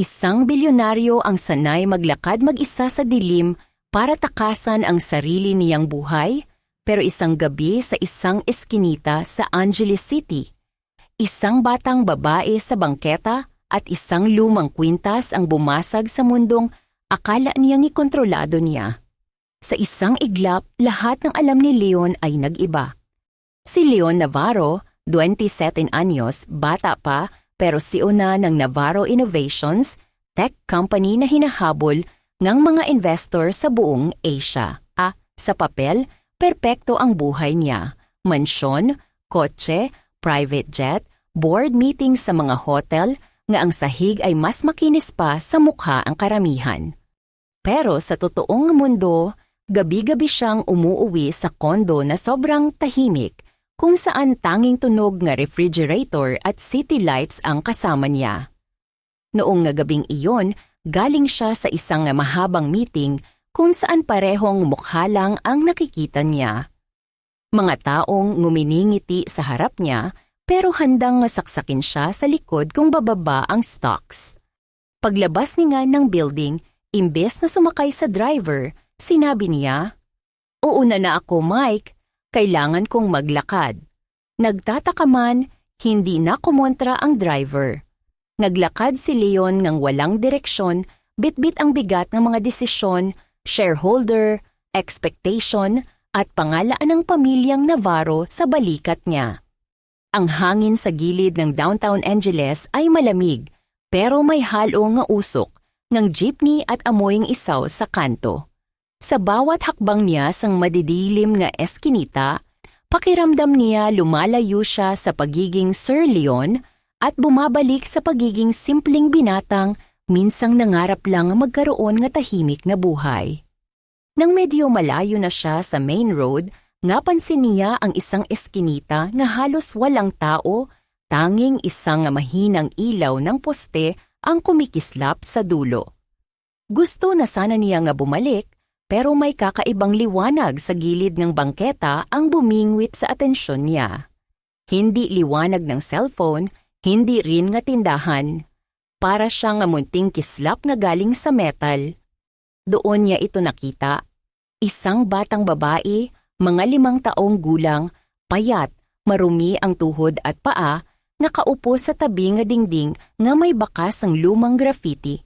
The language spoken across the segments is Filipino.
Isang bilyonaryo ang sanay maglakad mag-isa sa dilim para takasan ang sarili niyang buhay, pero isang gabi sa isang eskinita sa Angeles City, isang batang babae sa bangketa at isang lumang kwintas ang bumasag sa mundong akala niyang ikontrolado niya. Sa isang iglap, lahat ng alam ni Leon ay nag-iba. Si Leon Navarro, 27 anyos, bata pa, pero CEO na ng Navarro Innovations, tech company na hinahabol ng mga investor sa buong Asia. Sa papel, perpekto ang buhay niya. Mansyon, kotse, private jet, board meeting sa mga hotel, nga ang sahig ay mas makinis pa sa mukha ang karamihan. Pero sa totoong mundo, gabi-gabi siyang umuuwi sa kondo na sobrang tahimik, kung saan tanging tunog ng refrigerator at city lights ang kasama niya. Noong gabing iyon, galing siya sa isang mahabang meeting kung saan parehong mukha lang ang nakikita niya. Mga taong nguminingiti sa harap niya pero handang masaksakin siya sa likod kung bababa ang stocks. Paglabas niya ng building, imbes na sumakay sa driver, sinabi niya, "Uuna na ako, Mike. Kailangan kong maglakad." Nagtataka man, hindi na kumontra ang driver. Naglakad si Leon ng walang direksyon, bitbit ang bigat ng mga desisyon, shareholder, expectation, at pangalaan ng pamilyang Navarro sa balikat niya. Ang hangin sa gilid ng downtown Angeles ay malamig, pero may halo nga usok ng jeepney at amoying isaw sa kanto. Sa bawat hakbang niya sang madidilim nga eskinita, pakiramdam niya lumalayo siya sa pagiging Sir Leon at bumabalik sa pagiging simpleng binatang minsang nangarap lang magkaroon nga tahimik na buhay. Nang medyo malayo na siya sa main road, nga pansin niya ang isang eskinita na halos walang tao, tanging isang mahinang ilaw ng poste ang kumikislap sa dulo. Gusto na sana niya nga bumalik, pero may kakaibang liwanag sa gilid ng bangketa ang bumingwit sa atensyon niya. Hindi liwanag ng cellphone, hindi rin nga tindahan. Para siyang munting kislap na galing sa metal. Doon niya ito nakita. Isang batang babae, mga 5 taong gulang, payat, marumi ang tuhod at paa, nakaupo sa tabi nga dingding nga may bakas ng lumang graffiti.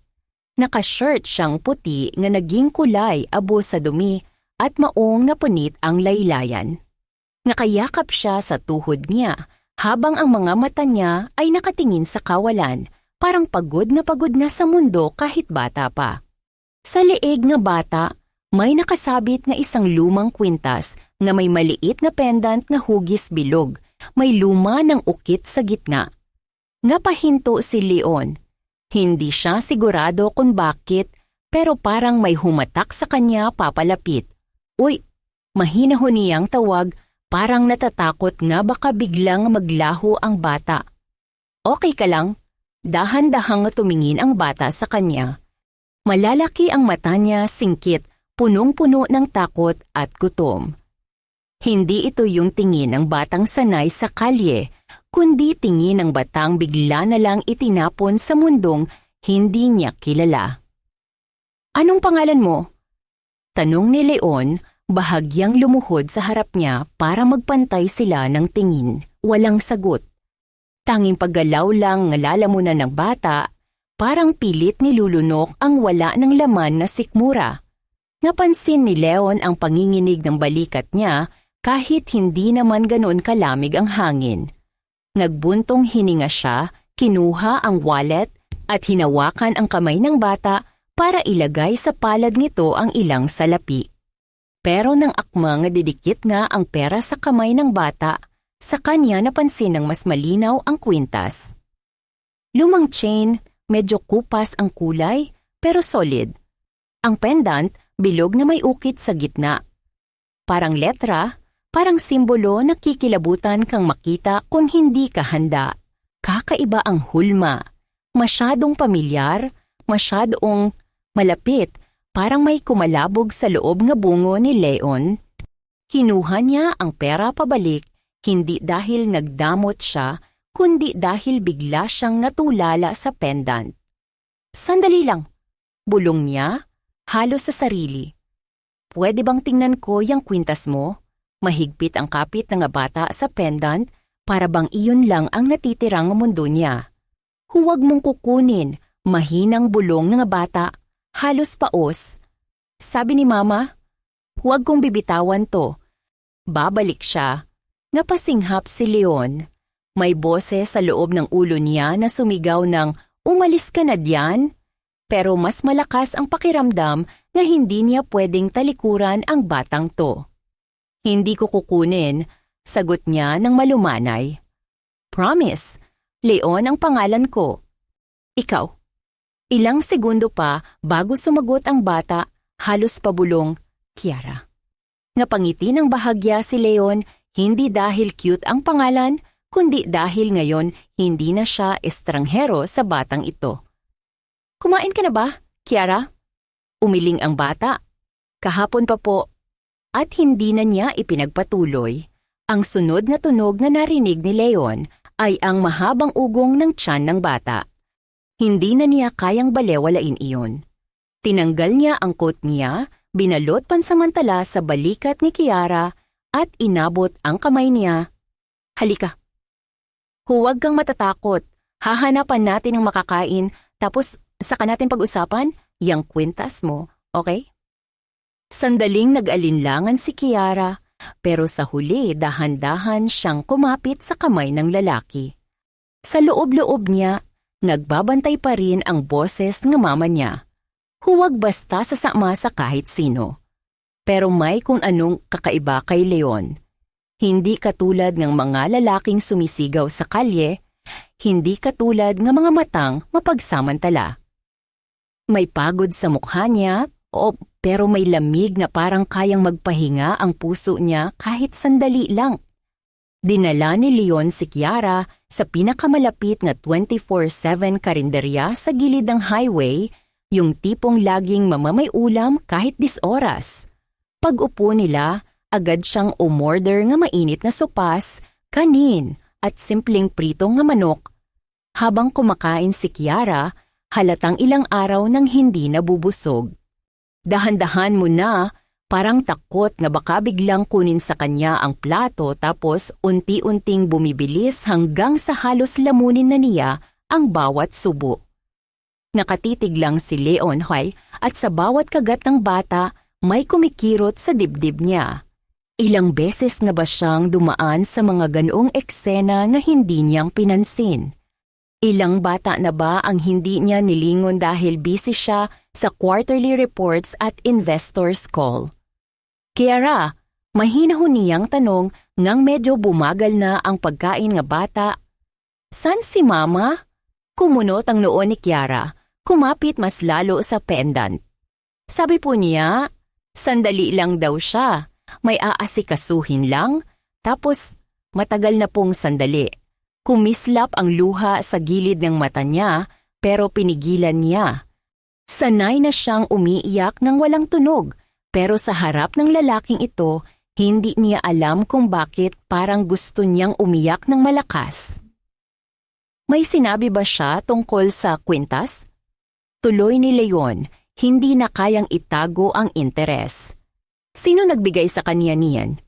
Naka-shirt siyang puti nga naging kulay abo sa dumi at maong nga punit ang laylayan. Nakayakap siya sa tuhod niya habang ang mga mata niya ay nakatingin sa kawalan, parang pagod nga sa mundo kahit bata pa. Sa leeg nga bata, may nakasabit nga isang lumang kwintas nga may maliit nga pendant nga hugis bilog, may luma ng ukit sa gitna. Nga pahinto si Leon. Hindi siya sigurado kung bakit, pero parang may humatak sa kanya papalapit. "Uy!" Mahinahon niyang tawag, parang natatakot nga baka biglang maglaho ang bata. "Okay ka lang?" Dahan-dahang tumingin ang bata sa kanya. Malalaki ang mata niya, singkit, punong-puno ng takot at gutom. Hindi ito yung tingin ng batang sanay sa kalye, kundi tingin ng batang bigla na lang itinapon sa mundong hindi niya kilala. "Anong pangalan mo?" Tanong ni Leon, bahagyang lumuhod sa harap niya para magpantay sila ng tingin. Walang sagot. Tanging paggalaw lang ng lalamunan ng bata, parang pilit nilulunok ang wala ng laman na sikmura. Napansin ni Leon ang panginginig ng balikat niya kahit hindi naman ganoon kalamig ang hangin. Nagbuntong hininga siya, kinuha ang wallet at hinawakan ang kamay ng bata para ilagay sa palad nito ang ilang salapi. Pero nang akmang didikit nga ang pera sa kamay ng bata, sa kanya napansin ng mas malinaw ang kwintas. Lumang chain, medyo kupas ang kulay, pero solid. Ang pendant, bilog na may ukit sa gitna. Parang letra, parang simbolo na kikilabutan kang makita kung hindi ka handa. Kakaiba ang hulma. Masyadong pamilyar, masyadong malapit, parang may kumalabog sa loob nga bungo ni Leon. Kinuha niya ang pera pabalik, hindi dahil nagdamot siya, kundi dahil bigla siyang natulala sa pendant. Sandali lang. Bulong niya, halos sa sarili. Pwede bang tingnan ko yung kwintas mo? Mahigpit ang kapit ng bata sa pendant para bang iyon lang ang natitirang mundo niya. Huwag mong kukunin, mahinang bulong ng bata, halos paos. Sabi ni Mama, huwag kong bibitawan to. Babalik siya. Napasinghap si Leon. May boses sa loob ng ulo niya na sumigaw ng, umalis ka na diyan? Pero mas malakas ang pakiramdam na hindi niya pwedeng talikuran ang batang to. Hindi ko kukunin, sagot niya ng malumanay. Promise, Leon ang pangalan ko. Ikaw. Ilang segundo pa bago sumagot ang bata, halos pabulong, Kiara. Napangiti ng bahagya si Leon, hindi dahil cute ang pangalan, kundi dahil ngayon hindi na siya estranghero sa batang ito. Kumain ka na ba, Kiara? Umiling ang bata. Kahapon pa po. At hindi na niya ipinagpatuloy. Ang sunod na tunog na narinig ni Leon ay ang mahabang ugong ng tiyan ng bata. Hindi na niya kayang balewalain iyon. Tinanggal niya ang coat niya, binalot pansamantala sa balikat ni Kiara at inabot ang kamay niya. Halika. Huwag kang matatakot. Hahanapan natin ang makakain tapos saka natin pag-usapan yang kwintas mo, okay? Sandaling nag-alinlangan si Kiara, pero sa huli dahan-dahan siyang kumapit sa kamay ng lalaki. Sa loob-loob niya, nagbabantay pa rin ang boses ng mama niya. Huwag basta sasama sa kahit sino. Pero may kung anong kakaiba kay Leon. Hindi katulad ng mga lalaking sumisigaw sa kalye, hindi katulad ng mga matang mapagsamantala. May pagod sa mukha niya, pero may lamig na parang kayang magpahinga ang puso niya kahit sandali lang. Dinala ni Leon si Kiara sa pinakamalapit na 24/7 karinderya sa gilid ng highway, yung tipong laging mamamay-ulam kahit 10 oras. Pag-upo nila, agad siyang umorder ng mainit na sopas, kanin at simpleng pritong na manok. Habang kumakain si Kiara, halatang ilang araw nang hindi nabubusog. Dahan-dahan mo na, parang takot nga baka biglang kunin sa kanya ang plato tapos unti-unting bumibilis hanggang sa halos lamunin na niya ang bawat subo. Nakatitig lang si Leon Hoy at sa bawat kagat ng bata may kumikirot sa dibdib niya. Ilang beses na ba siyang dumaan sa mga ganoong eksena na hindi niyang pinansin? Ilang bata na ba ang hindi niya nilingon dahil busy siya sa quarterly reports at investors call? Kiara, mahina niyang tanong ngang medyo bumagal na ang pagkain nga bata. San si Mama? Kumunot ang noo ni Kiara, kumapit mas lalo sa pendant. Sabi po niya, sandali lang daw siya, may aasikasuhin lang, tapos matagal na pong sandali. Kumislap ang luha sa gilid ng mata niya pero pinigilan niya. Sanay na siyang umiiyak ng walang tunog pero sa harap ng lalaking ito, hindi niya alam kung bakit parang gusto niyang umiyak ng malakas. May sinabi ba siya tungkol sa kwintas? Tuloy ni Leon, hindi na kayang itago ang interes. Sino nagbigay sa kanya niyan?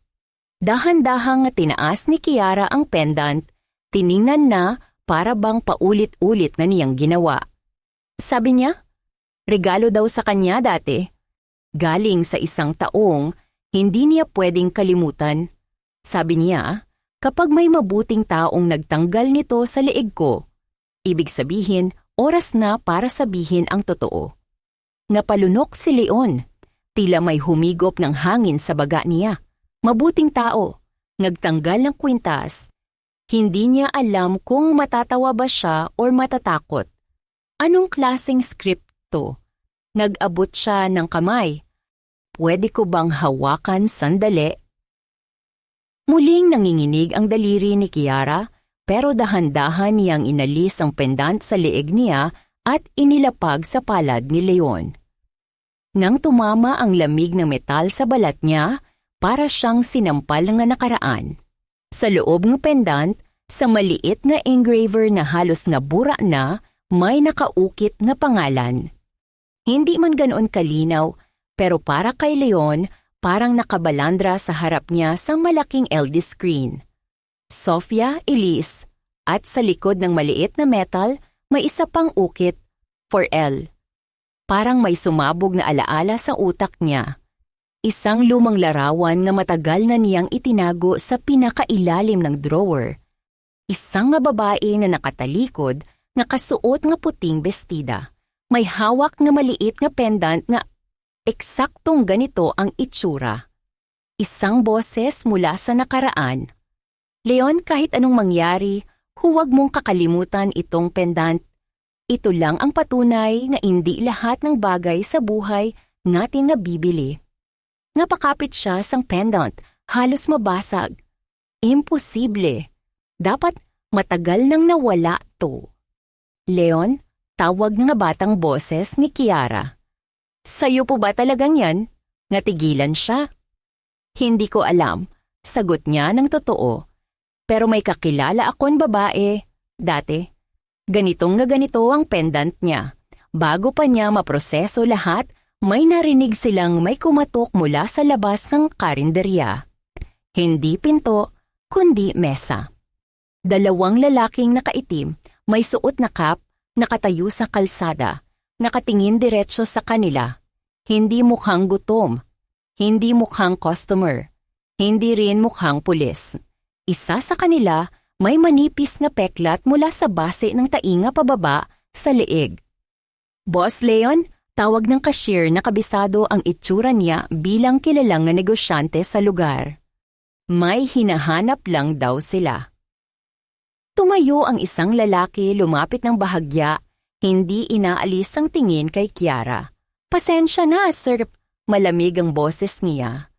Dahan-dahang tinaas ni Kiara ang pendant. Tiningnan na para bang paulit-ulit na niyang ginawa. Sabi niya, regalo daw sa kanya dati. Galing sa isang taong, hindi niya pwedeng kalimutan. Sabi niya, kapag may mabuting taong nagtanggal nito sa leeg ko, ibig sabihin, oras na para sabihin ang totoo. Napalunok si Leon. Tila may humigop ng hangin sa baga niya. Mabuting tao. Nagtanggal ng kwintas. Hindi niya alam kung matatawa ba siya o matatakot. Anong klaseng script to? Nag-abot siya ng kamay. Pwede ko bang hawakan sandali? Muling nanginginig ang daliri ni Kiara, pero dahan-dahan niyang inalis ang pendant sa leeg niya at inilapag sa palad ni Leon. Nang tumama ang lamig ng metal sa balat niya, para siyang sinampal ng nakaraan. Sa loob ng pendant, sa maliit na engraver na halos nabura na, may nakaukit na pangalan. Hindi man ganoon kalinaw, pero para kay Leon, parang nakabalandra sa harap niya sa malaking LED screen. Sofia Elise, at sa likod ng maliit na metal, may isa pang ukit, for L. Parang may sumabog na alaala sa utak niya. Isang lumang larawan na matagal na niyang itinago sa pinakailalim ng drawer. Isang nga babae na nakatalikod, nga kasuot nga puting bestida. May hawak nga maliit nga pendant nga eksaktong ganito ang itsura. Isang boses mula sa nakaraan. Leon, kahit anong mangyari, huwag mong kakalimutan itong pendant. Ito lang ang patunay nga hindi lahat ng bagay sa buhay natin nga bibili. Napakapit siya sang pendant, halos mabasag. Imposible. Dapat matagal nang nawala to. Leon, tawag nga batang boses ni Kiara. Sa'yo po ba talagang yan? Ngatigilan siya. Hindi ko alam, sagot niya ng totoo. Pero may kakilala akong babae, dati. Ganitong nga ganito ang pendant niya. Bago pa niya maproseso lahat, may narinig silang may kumatok mula sa labas ng karinderya. Hindi pinto, kundi mesa. Dalawang lalaking nakaitim, may suot na cap, nakatayo sa kalsada, nakatingin diretso sa kanila. Hindi mukhang gutom, hindi mukhang customer, hindi rin mukhang pulis. Isa sa kanila, may manipis na peklat mula sa base ng tainga pababa sa leeg. Boss Leon, tawag ng cashier na kabisado ang itsura niya bilang kilalang na negosyante sa lugar. May hinahanap lang daw sila. Tumayo ang isang lalaki lumapit ng bahagya, hindi inaalis ang tingin kay Kiara. Pasensya na, sir. Malamig ang boses niya.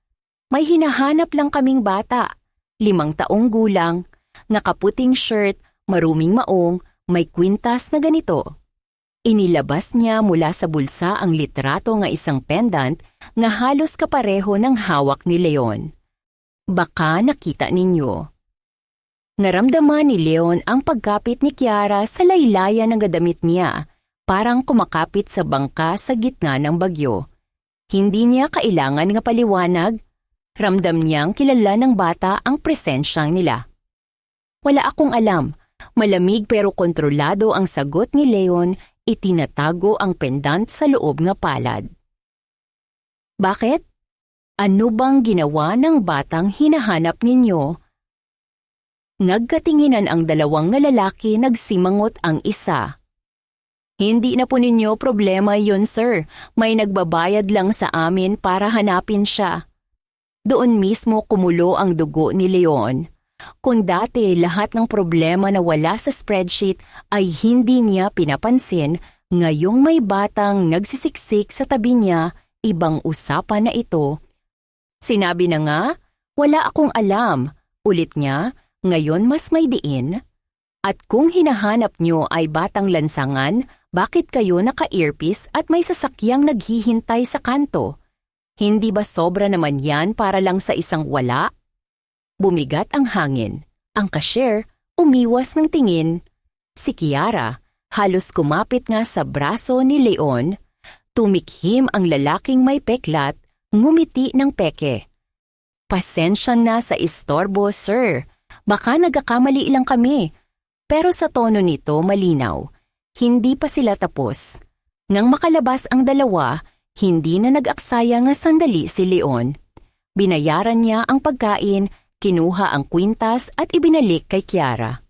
May hinahanap lang kaming bata. 5 taong gulang, nakaputing shirt, maruming maong, may kwintas na ganito. Inilabas niya mula sa bulsa ang litrato nga isang pendant nga halos kapareho ng hawak ni Leon. Baka nakita ninyo. Naramdaman ni Leon ang pagkapit ni Kiara sa laylayan ng damit niya, parang kumakapit sa bangka sa gitna ng bagyo. Hindi niya kailangan nga paliwanag, ramdam niyang kilala ng bata ang presensyang nila. Wala akong alam, malamig pero kontrolado ang sagot ni Leon, itinatago ang pendant sa loob nga palad. Bakit? Ano bang ginawa ng batang hinahanap ninyo? Nagkatinginan ang dalawang nga lalaki, nagsimangot ang isa. Hindi na po ninyo problema yun, sir. May nagbabayad lang sa amin para hanapin siya. Doon mismo kumulo ang dugo ni Leon. Kung dati lahat ng problema na wala sa spreadsheet ay hindi niya pinapansin, ngayong may batang nagsisiksik sa tabi niya, ibang usapan na ito. Sinabi na nga, wala akong alam. Ulit niya, ngayon mas may diin. At kung hinahanap niyo ay batang lansangan, bakit kayo naka-earpiece at may sasakyang naghihintay sa kanto? Hindi ba sobra naman yan para lang sa isang wala? Bumigat ang hangin. Ang cashier, umiwas ng tingin. Si Kiara, halos kumapit nga sa braso ni Leon. Tumikhim ang lalaking may peklat, ngumiti ng peke. Pasensya na sa istorbo, sir. Baka nagkakamali lang kami. Pero sa tono nito malinaw. Hindi pa sila tapos. Ngang makalabas ang dalawa, hindi na nag-aksaya nga sandali si Leon. Binayaran niya ang pagkain, kinuha ang kwintas at ibinalik kay Kiara.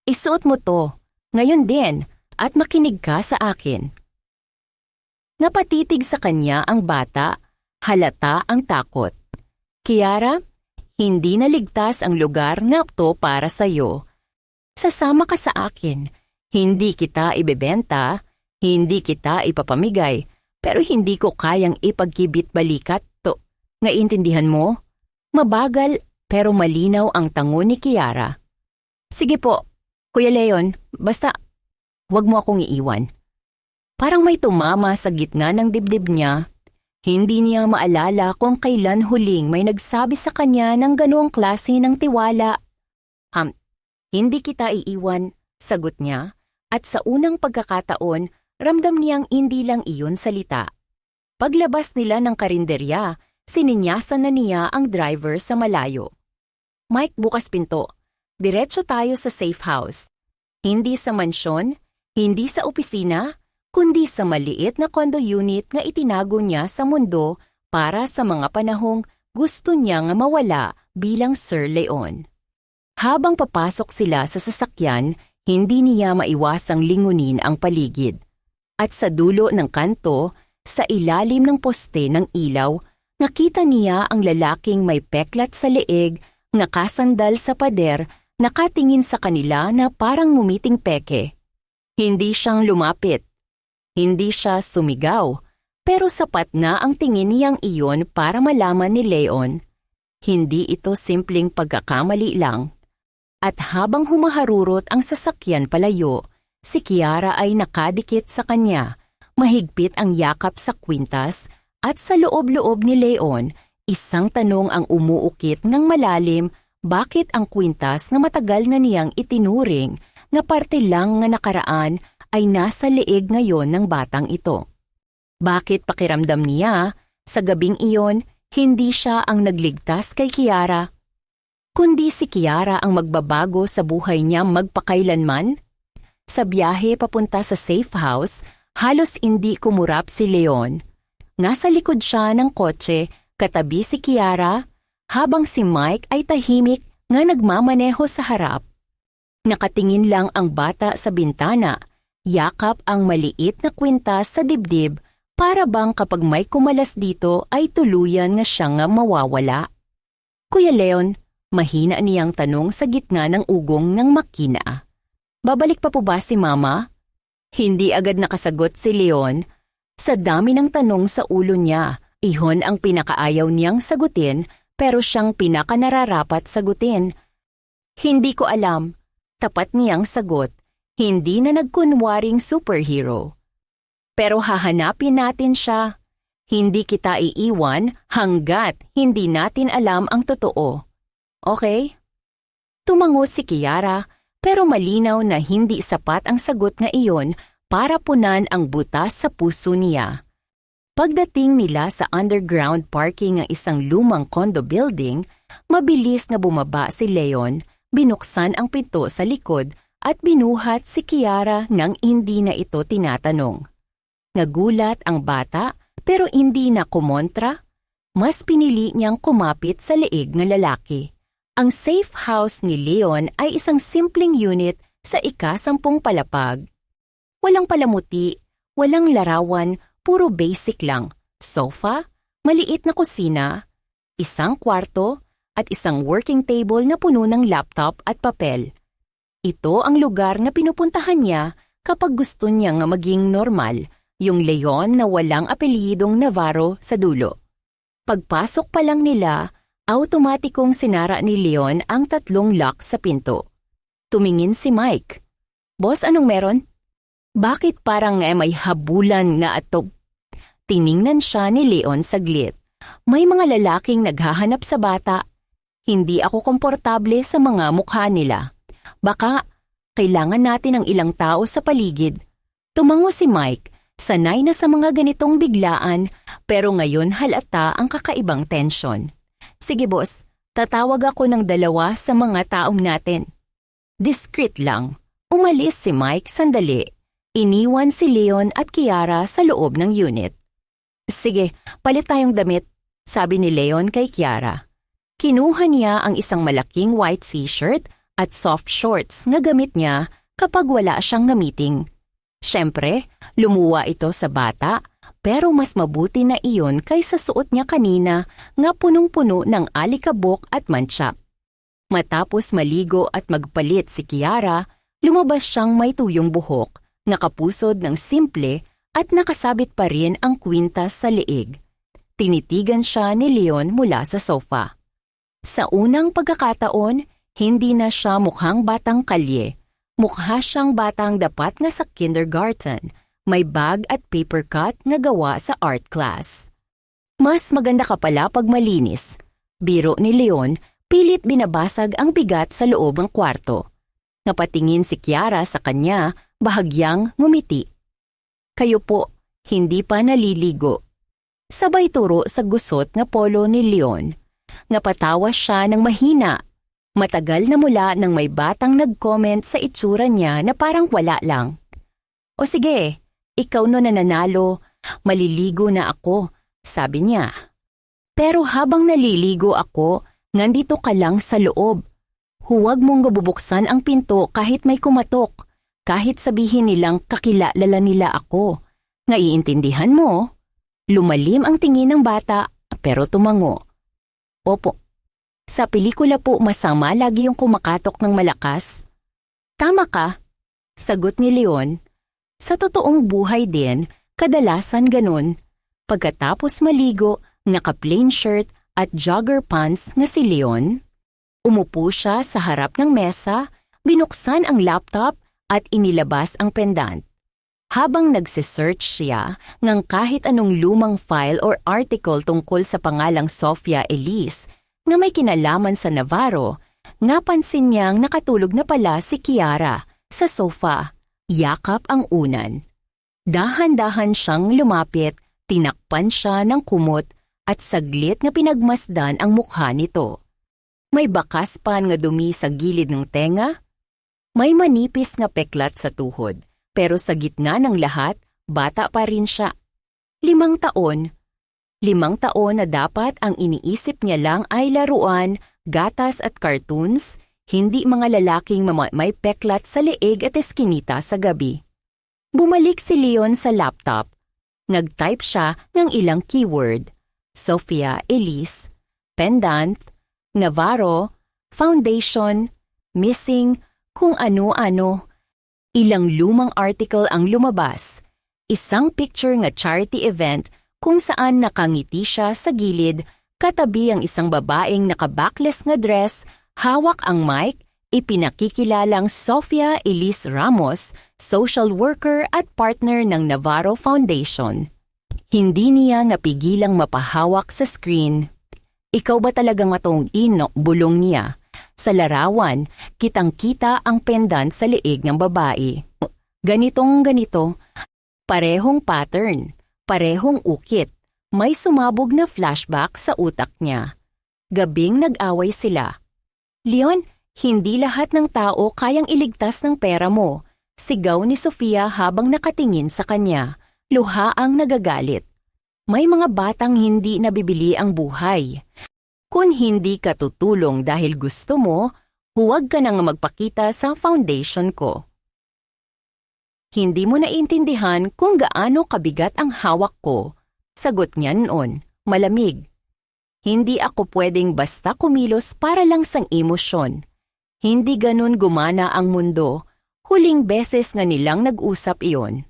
Isuot mo to, ngayon din, at makinig ka sa akin. Napatitig sa kanya ang bata, halata ang takot. Kiara, hindi naligtas ang lugar nga to para sa'yo. Sasama ka sa akin. Hindi kita ibebenta, hindi kita ipapamigay, pero hindi ko kayang ipagkibit-balikat to. Naintindihan mo? Mabagal pero malinaw ang tango ni Kiara. Sige po, Kuya Leon, basta huwag mo akong iiwan. Parang may tumama sa gitna ng dibdib niya. Hindi niya maalala kung kailan huling may nagsabi sa kanya ng ganoong klase ng tiwala. Hindi kita iiwan, sagot niya. At sa unang pagkakataon, ramdam niyang hindi lang iyon salita. Paglabas nila ng karinderya, sininyasan na niya ang driver sa malayo. Mike, bukas pinto. Diretso tayo sa safe house. Hindi sa mansyon, hindi sa opisina, kundi sa maliit na condo unit na itinago niya sa mundo para sa mga panahong gusto niyang mawala bilang Sir Leon. Habang papasok sila sa sasakyan, hindi niya maiwasang lingunin ang paligid. At sa dulo ng kanto, sa ilalim ng poste ng ilaw, nakita niya ang lalaking may peklat sa leeg, nakasandal sa pader, nakatingin sa kanila na parang ngumiting peke. Hindi siyang lumapit. Hindi siya sumigaw, pero sapat na ang tingin niyang iyon para malaman ni Leon. Hindi ito simpleng pagkakamali lang. At habang humaharurot ang sasakyan palayo, si Kiara ay nakadikit sa kanya, mahigpit ang yakap sa kwintas, at sa loob-loob ni Leon, isang tanong ang umuukit ng malalim, bakit ang kwintas na matagal na niyang itinuring na parte lang ng nakaraan ay nasa leeg ngayon ng batang ito. Bakit pakiramdam niya, sa gabing iyon, hindi siya ang nagligtas kay Kiara, kundi si Kiara ang magbabago sa buhay niya magpakailanman? Sa biyahe papunta sa safe house, halos hindi kumurap si Leon. Nasa likod siya ng kotse, katabi si Kiara, habang si Mike ay tahimik nga nagmamaneho sa harap. Nakatingin lang ang bata sa bintana, yakap ang maliit na kwintas sa dibdib, para bang kapag may kumalas dito ay tuluyan nga siyang mawawala. Kuya Leon, mahina niyang tanong sa gitna ng ugong ng makina. Babalik pa po ba si Mama? Hindi agad nakasagot si Leon. Sa dami ng tanong sa ulo niya, ihon ang pinakaayaw niyang sagutin pero siyang pinakanararapat sagutin. Hindi ko alam. Tapat niyang sagot, hindi na nagkunwaring superhero. Pero hahanapin natin siya. Hindi kita iiwan hanggat hindi natin alam ang totoo. Okay? Tumango si Kiara, pero malinaw na hindi sapat ang sagot nga iyon para punan ang butas sa puso niya. Pagdating nila sa underground parking ng isang lumang condo building, mabilis na bumaba si Leon, binuksan ang pinto sa likod at binuhat si Kiara nang hindi na ito tinatanong. Nagulat ang bata pero hindi na kumontra. Mas pinili niyang kumapit sa leeg ng lalaki. Ang safe house ni Leon ay isang simpleng unit sa ika-10 palapag. Walang palamuti, walang larawan, puro basic lang. Sofa, maliit na kusina, isang kwarto, at isang working table na puno ng laptop at papel. Ito ang lugar na pinupuntahan niya kapag gusto niyang maging normal, yung Leon na walang apelyidong Navarro sa dulo. Pagpasok pa lang nila, automatikong sinara ni Leon ang 3 lock sa pinto. Tumingin si Mike. Boss, anong meron? Bakit parang may habulan nga ato? Tiningnan siya ni Leon saglit. May mga lalaking naghahanap sa bata. Hindi ako komportable sa mga mukha nila. Baka kailangan natin ng ilang tao sa paligid. Tumango si Mike. Sanay na sa mga ganitong biglaan, pero ngayon halata ang kakaibang tensyon. Sige boss, tatawag ako ng 2 sa mga taong natin. Discreet lang. Umalis si Mike sandali. Iniwan si Leon at Kiara sa loob ng unit. Sige, palit tayong damit, sabi ni Leon kay Kiara. Kinuha niya ang isang malaking white t-shirt at soft shorts na gamit niya kapag wala siyang meeting. Siyempre, lumuwa ito sa bata, pero mas mabuti na iyon kaysa suot niya kanina nga punong-puno ng alikabok at mantsa. Matapos maligo at magpalit si Kiara, lumabas siyang may tuyong buhok, nakapusod ng simple at nakasabit pa rin ang kwintas sa leeg. Tinitigan siya ni Leon mula sa sofa. Sa unang pagkakataon, hindi na siya mukhang batang kalye. Mukha siyang batang dapat nga sa kindergarten, may bag at paper cut na gawa sa art class. Mas maganda ka pala pag malinis. Biro ni Leon, pilit binabasag ang bigat sa loob ng kwarto. Napatingin si Kiara sa kanya, bahagyang ngumiti. Kayo po, hindi pa naliligo. Sabay turo sa gusot nga polo ni Leon. Nga patawa siya ng mahina. Matagal na mula nang may batang nag-comment sa itsura niya na parang wala lang. O sige, ikaw no nananalo, maliligo na ako, sabi niya. Pero habang naliligo ako, nandito ka lang sa loob. Huwag mong gabubuksan ang pinto kahit may kumatok, kahit sabihin nilang kakilala nila ako. Naiintindihan mo? Lumalim ang tingin ng bata pero tumango. Opo. Sa pelikula po masama lagi yung kumakatok ng malakas. Tama ka, sagot ni Leon. Sa totoong buhay din, kadalasan ganun. Pagkatapos maligo, naka-plain shirt at jogger pants nga si Leon, umupo siya sa harap ng mesa, binuksan ang laptop at inilabas ang pendant. Habang nagsisearch siya ng kahit anong lumang file or article tungkol sa pangalang Sofia Elise na may kinalaman sa Navarro, napansin niyang nakatulog na pala si Kiara sa sofa, yakap ang unan. Dahan-dahan siyang lumapit, tinakpan siya ng kumot at saglit na pinagmasdan ang mukha nito. May bakas pan nga dumi sa gilid ng tenga. May manipis nga peklat sa tuhod, pero sa gitna ng lahat, bata pa rin siya. 5 taon. 5 taon na dapat ang iniisip niya lang ay laruan, gatas at cartoons, hindi mga lalaking may peklat sa leeg at eskinita sa gabi. Bumalik si Leon sa laptop. Nag-type siya ng ilang keyword. Sofia Elise, pendant, Navarro, foundation, missing, kung ano-ano. Ilang lumang article ang lumabas. Isang picture nga charity event kung saan nakangiti siya sa gilid, katabi ang isang babaeng naka-backless nga dress, hawak ang mic, ipinakikilalang Sofia Elise Ramos, social worker at partner ng Navarro Foundation. Hindi niya napigilang mapahawak sa screen. Ikaw ba talaga matong bulong niya? Sa larawan, kitang-kita ang pendant sa leeg ng babae. Ganito, parehong pattern, parehong ukit. May sumabog na flashback sa utak niya. Gabing nag-away sila. Leon, hindi lahat ng tao kayang iligtas ng pera mo. Sigaw ni Sofia habang nakatingin sa kanya. Luhaang nagagalit. May mga batang hindi nabibili ang buhay. Kung hindi ka tutulong dahil gusto mo, huwag ka nang magpakita sa foundation ko. Hindi mo naiintindihan kung gaano kabigat ang hawak ko. Sagot niya noon, malamig. Hindi ako pwedeng basta kumilos para lang sang emosyon. Hindi ganun gumana ang mundo. Huling beses nga nilang nag-usap iyon.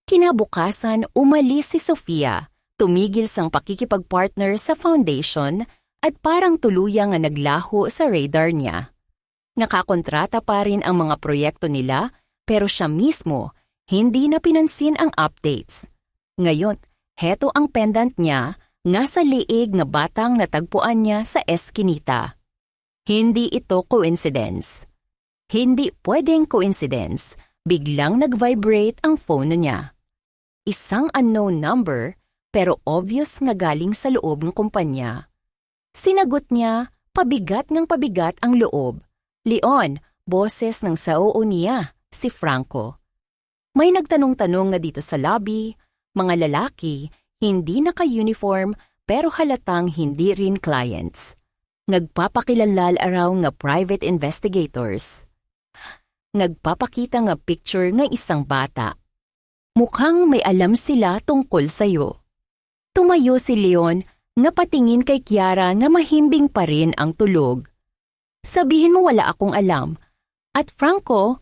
Kinabukasan, umalis si Sofia. Tumigil sang pakikipagpartner sa foundation at parang tuluyang nga naglaho sa radar niya. Nakakontrata pa rin ang mga proyekto nila pero siya mismo hindi na pinansin ang updates. Ngayon, heto ang pendant niya nga sa liig nga batang natagpuan niya sa eskinita. Hindi ito coincidence. Hindi pwedeng coincidence. Biglang nag-vibrate ang phone niya. Isang unknown number pero obvious nga galing sa loob ng kumpanya. Sinagot niya, pabigat ang loob. Leon, boses ng sao niya, si Franco. May nagtanong-tanong nga dito sa lobby, mga lalaki, hindi naka-uniform pero halatang hindi rin clients. Nagpapakilala araw nga private investigators. Nagpapakita nga picture nga isang bata. Mukhang may alam sila tungkol sa'yo. Tumayo si Leon nga patingin kay Kiara nga mahimbing pa rin ang tulog. Sabihin mo wala akong alam. At Franco,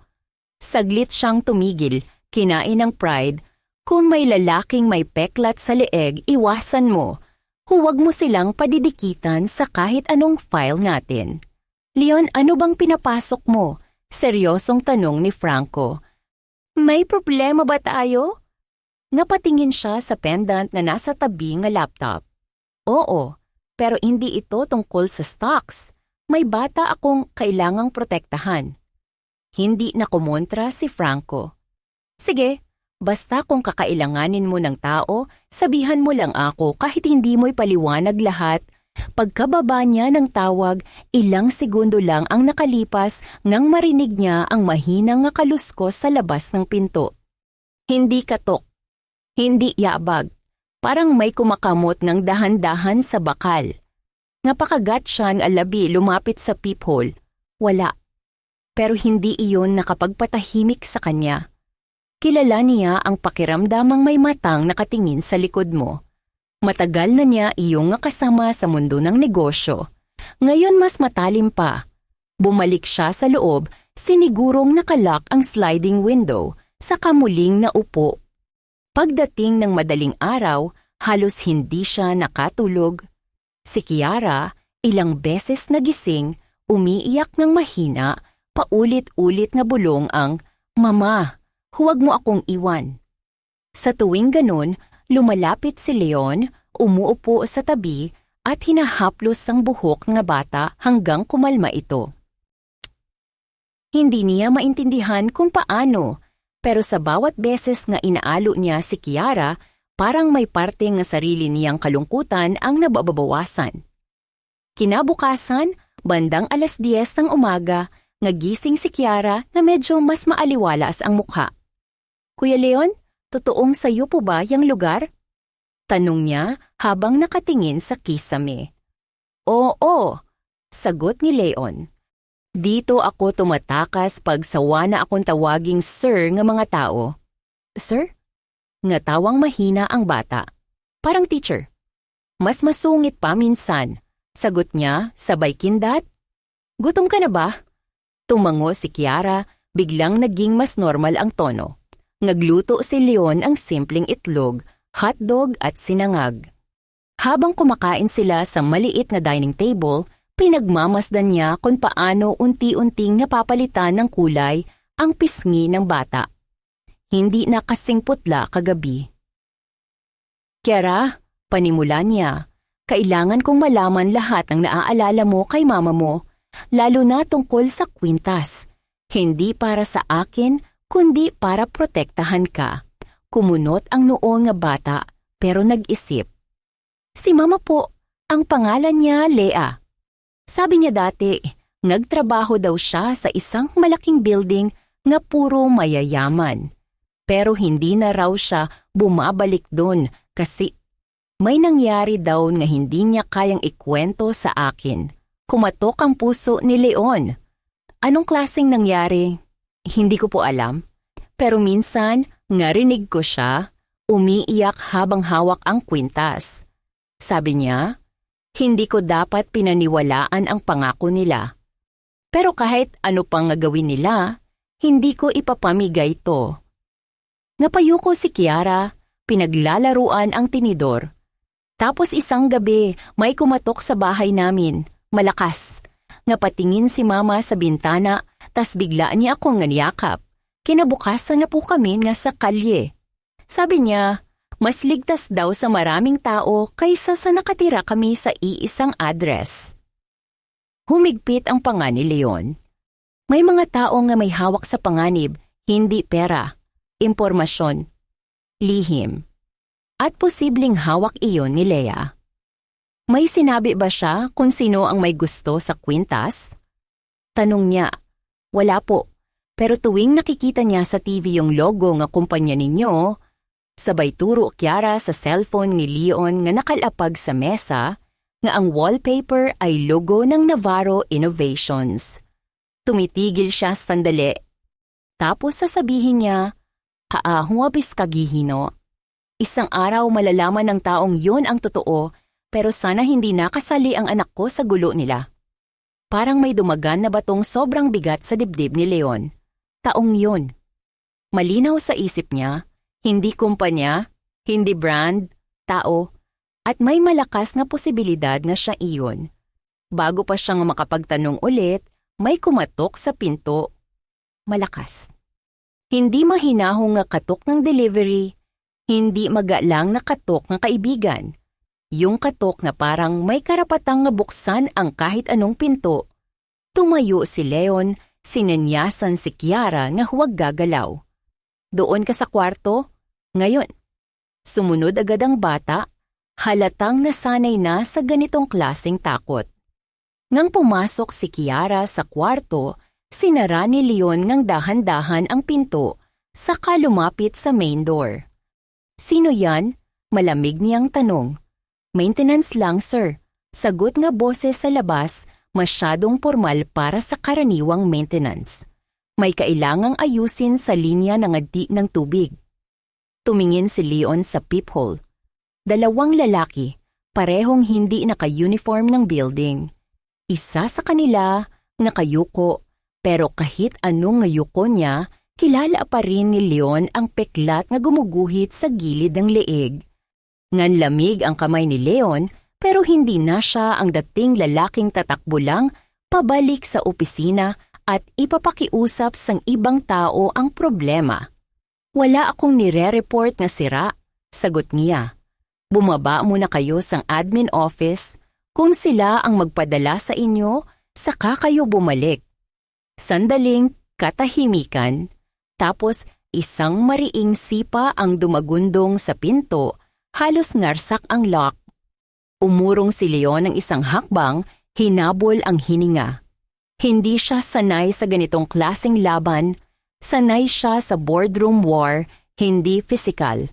saglit siyang tumigil, kinain ng pride. Kung may lalaking may peklat sa leeg, iwasan mo. Huwag mo silang padidikitan sa kahit anong file natin. Leon, ano bang pinapasok mo? Seryosong tanong ni Franco. May problema ba tayo? Napatingin siya sa pendant na nasa tabi ng laptop. Oo, pero hindi ito tungkol sa stocks. May bata akong kailangang protektahan. Hindi na kumontra si Franco. Sige, basta kung kakailanganin mo ng tao, sabihan mo lang ako kahit hindi mo'y paliwanag lahat. Pagkababa niya ng tawag, ilang segundo lang ang nakalipas nang marinig niya ang mahinang nga kaluskos sa labas ng pinto. Hindi katok, hindi yabag, parang may kumakamot ng dahan-dahan sa bakal. Napakagat siya ng alabi lumapit sa peephole. Wala. Pero hindi iyon nakapagpatahimik sa kanya. Kilala niya ang pakiramdamang may matang nakatingin sa likod mo. Matagal na niya iyong kasama sa mundo ng negosyo. Ngayon mas matalim pa. Bumalik siya sa loob, sinigurong nakalak ang sliding window, saka muling naupo. Pagdating ng madaling araw, halos hindi siya nakatulog. Si Kiara, ilang beses nagising, umiiyak ng mahina, paulit-ulit na bulong ang, "Mama, huwag mo akong iwan." Sa tuwing ganun, lumalapit si Leon, umuupo sa tabi at hinahaplos ang buhok ng bata hanggang kumalma ito. Hindi niya maintindihan kung paano, pero sa bawat beses nga inaalo niya si Kiara, parang may parte ng sarili niyang kalungkutan ang nababawasan. Kinabukasan, bandang 10:00 ng umaga, nagising si Kiara na medyo mas maaliwalas ang mukha. "Kuya Leon, totoong sayo po ba yung lugar?" Tanong niya habang nakatingin sa kisame. "Oo," sagot ni Leon. "Dito ako tumatakas pag sawa na akong tawaging sir ng mga tao." "Sir?" Ngatawang mahina ang bata. "Parang teacher." "Mas masungit pa minsan," sagot niya sabay kindat. "Gutom ka na ba?" Tumango si Kiara, biglang naging mas normal ang tono. Nagluto si Leon ang simpleng itlog, hotdog at sinangag. Habang kumakain sila sa maliit na dining table, pinagmamasdan niya kung paano unti-unting napapalitan ng kulay ang pisngi ng bata. Hindi na kasing putla kagabi. "Kiara," panimula niya, "kailangan kong malaman lahat ng naaalala mo kay mama mo, lalo na tungkol sa kwintas. Hindi para sa akin, kundi para protektahan ka." Kumunot ang noo nga bata, pero nag-isip. "Si mama po, ang pangalan niya Lea. Sabi niya dati, nagtrabaho daw siya sa isang malaking building nga puro mayayaman. Pero hindi na raw siya bumabalik doon kasi may nangyari daw nga hindi niya kayang ikwento sa akin." Kumatok ang puso ni Leon. "Anong klaseng nangyari?" "Hindi ko po alam. Pero minsan, narinig ko siya, umiiyak habang hawak ang kwintas. Sabi niya, hindi ko dapat pinaniwalaan ang pangako nila. Pero kahit ano pang gawin nila, hindi ko ipapamigay ito." Napayuko si Kiara, pinaglalaruan ang tinidor. Tapos isang gabi, may kumatok sa bahay namin, malakas. Napatingin si mama sa bintana, tas bigla niya akong nganiyakap. Kinabukasan na po kami nga sa kalye. Sabi niya, mas ligtas daw sa maraming tao kaysa sa nakatira kami sa iisang address. Humigpit ang panga ni Leon. May mga tao nga may hawak sa panganib, hindi pera, impormasyon, lihim. At posibleng hawak iyon ni Lea. May sinabi ba siya kung sino ang may gusto sa kwintas? Tanong niya, "Wala po. Pero tuwing nakikita niya sa TV yung logo ng kumpanya ninyo," sabay turo Kiara sa cellphone ni Leon nga nakalapag sa mesa, nga ang wallpaper ay logo ng Navarro Innovations. Tumitigil siya sandali. Tapos sasabihin niya, "Kaahwabis kagihino. Isang araw malalaman ng taong yun ang totoo, pero sana hindi nakasali ang anak ko sa gulo nila." Parang may dumagan na batong sobrang bigat sa dibdib ni Leon. Taong yun. Malinaw sa isip niya, hindi kumpanya, hindi brand, tao, at may malakas na posibilidad na siya iyon. Bago pa siyang makapagtanong ulit, may kumatok sa pinto. Malakas. Hindi mahinahong nga katok ng delivery, hindi magalang na katok ng kaibigan. Yung katok na parang may karapatang nga buksan ang kahit anong pinto. Tumayo si Leon, sinanyasan si Kiara na huwag gagalaw. doon ka sa kwarto. Ngayon, sumunod agad ang bata, halatang nasanay na sa ganitong klaseng takot. Ngang pumasok si Kiara sa kwarto, sinara ni Leon ngang dahan-dahan ang pinto, saka lumapit sa main door. Sino yan? Malamig niyang tanong. Maintenance lang, sir. Sagot nga boses sa labas, masyadong formal para sa karaniwang maintenance. May kailangang ayusin sa linya ng addi ng tubig. Tumingin si Leon sa peephole. Dalawang lalaki, parehong hindi naka-uniform ng building. Isa sa kanila, nakayuko, pero kahit anong ngayuko niya, kilala pa rin ni Leon ang peklat na gumuguhit sa gilid ng leeg. Ngan lamig ang kamay ni Leon, pero hindi na siya ang dating lalaking tatakbo lang pabalik sa opisina at ipapakiusap sang ibang tao ang problema. Wala akong nire-report na sira, sagot niya. Bumaba muna kayo sang admin office. Kung sila ang magpadala sa inyo, saka kayo bumalik. Sandaling katahimikan, tapos isang mariing sipa ang dumagundong sa pinto, halos ngarsak ang lock. Umurong si Leon ng isang hakbang, hinabol ang hininga. Hindi siya sanay sa ganitong klaseng laban, sanay siya sa boardroom war, hindi physical.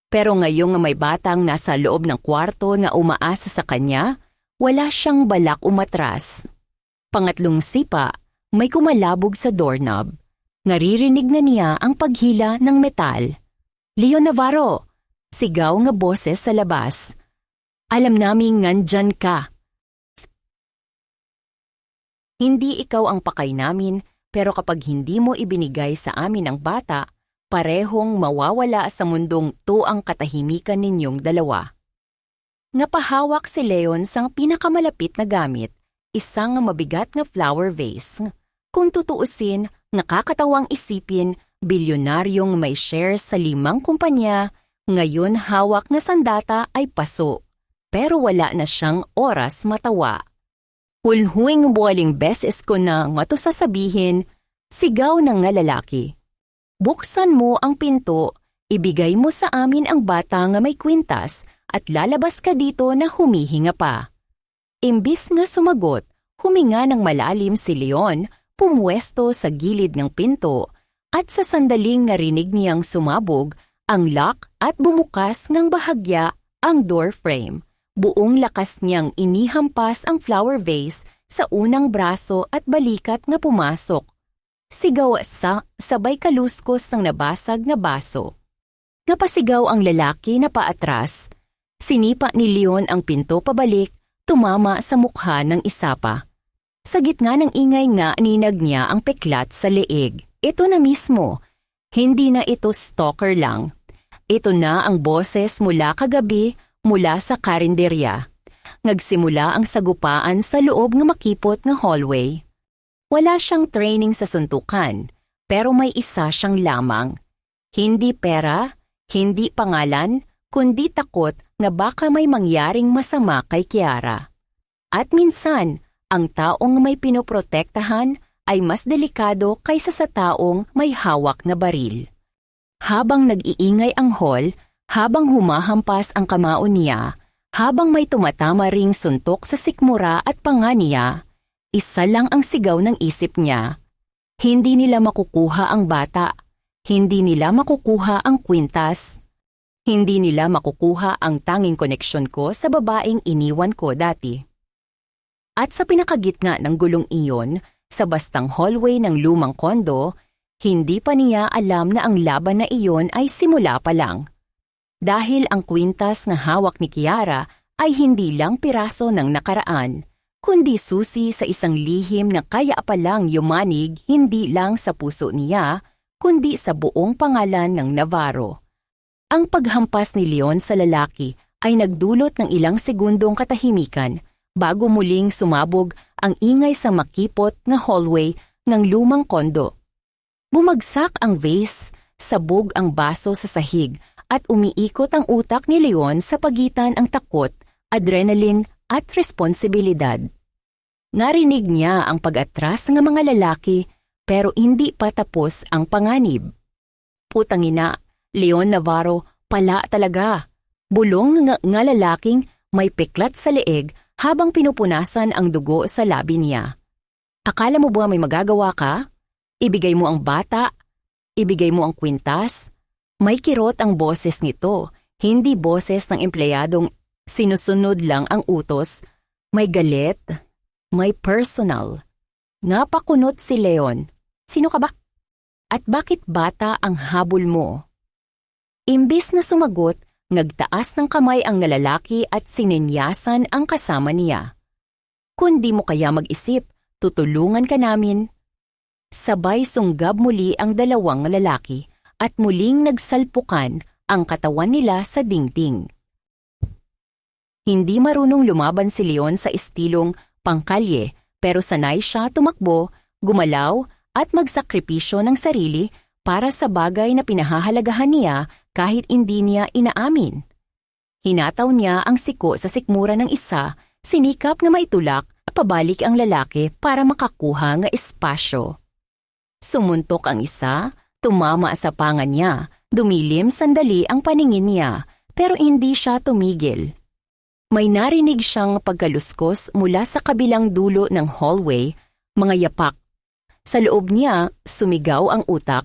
Pero ngayong may batang nasa loob ng kwarto na umaasa sa kanya, wala siyang balak umatras. Pangatlong sipa, may kumalabog sa doorknob. Naririnig na niya ang paghila ng metal. Leon Navarro! Sigaw nga boses sa labas. Alam naming nandyan ka. Hindi ikaw ang pakay namin, pero kapag hindi mo ibinigay sa amin ang bata, parehong mawawala sa mundong to ang katahimikan ninyong dalawa. Napahawak si Leon sang pinakamalapit na gamit, isang mabigat na flower vase. Kung tutuusin, nakakatawang isipin, bilyonaryong may shares sa 5 kumpanya, ngayon hawak na sandata ay paso, pero wala na siyang oras matawa. Hulhuing buwaling beses ko na nga to sasabihin, sigaw ng nga lalaki. Buksan mo ang pinto, ibigay mo sa amin ang bata nga may kwintas at lalabas ka dito na humihinga pa. Imbis nga sumagot, huminga ng malalim si Leon, pumwesto sa gilid ng pinto at sa sandaling narinig niyang sumabog ang lock at bumukas ngang bahagya ang door frame. Buong lakas niyang inihampas ang flower vase sa unang braso at balikat nga pumasok. Sigaw sa sabay kaluskos ng nabasag na baso. Napasigaw ang lalaki na paatras. Sinipa ni Leon ang pinto pabalik, tumama sa mukha ng isa pa. Sa gitna ng ingay nga ninag niya ang peklat sa leeg. Ito na mismo. Hindi na ito stalker lang. Ito na ang boses mula kagabi mula sa karinderya. Nagsimula ang sagupaan sa loob ng makipot na hallway. Wala siyang training sa suntukan, pero may isa siyang lamang. Hindi pera, hindi pangalan, kundi takot na baka may mangyaring masama kay Kiara. At minsan, ang taong may pinoprotektahan ay mas delikado kaysa sa taong may hawak na baril. Habang nag-iingay ang hall, habang humahampas ang kamao niya, habang may tumatama ring suntok sa sikmura at panga niya, isa lang ang sigaw ng isip niya. Hindi nila makukuha ang bata. Hindi nila makukuha ang kwintas. Hindi nila makukuha ang tanging koneksyon ko sa babaeng iniwan ko dati. At sa pinakagitna ng gulong iyon, sa bastang hallway ng lumang kondo, hindi pa niya alam na ang laban na iyon ay simula pa lang. Dahil ang kwintas na hawak ni Kiara ay hindi lang piraso ng nakaraan, kundi susi sa isang lihim na kaya pa lang yumanig hindi lang sa puso niya, kundi sa buong pangalan ng Navarro. Ang paghampas ni Leon sa lalaki ay nagdulot ng ilang segundong katahimikan bago muling sumabog ang ingay sa makipot na hallway ng lumang kondo. Bumagsak ang vase, sabog ang baso sa sahig at umiikot ang utak ni Leon sa pagitan ang takot, adrenaline at responsibilidad. Narinig niya ang pag-atras ng mga lalaki pero hindi pa tapos ang panganib. Putangina, Leon Navarro, pala talaga. Bulong nga lalaking may piklat sa leeg habang pinupunasan ang dugo sa labi niya. Akala mo ba may magagawa ka? Ibigay mo ang bata? Ibigay mo ang kwintas? May kirot ang boses nito, hindi boses ng empleyadong sinusunod lang ang utos. May galit, may personal. Napakunot si Leon. Sino ka ba? At bakit bata ang habol mo? Imbis na sumagot, nagtaas ng kamay ang lalaki at sininyasan ang kasama niya. Kung di mo kaya mag-isip, tutulungan ka namin. Sabay sunggab muli ang dalawang lalaki at muling nagsalpukan ang katawan nila sa dingding. Hindi marunong lumaban si Leon sa estilong pangkalye pero sanay siya tumakbo, gumalaw at magsakripisyo ng sarili para sa bagay na pinahahalagahan niya kahit hindi niya inaamin. Hinataw niya ang siko sa sikmura ng isa, sinikap na maitulak at pabalik ang lalaki para makakuha ng espasyo. Sumuntok ang isa, tumama sa panga niya, dumilim sandali ang paningin niya pero hindi siya tumigil. May narinig siyang pagkaluskos mula sa kabilang dulo ng hallway, mga yapak. Sa loob niya, sumigaw ang utak.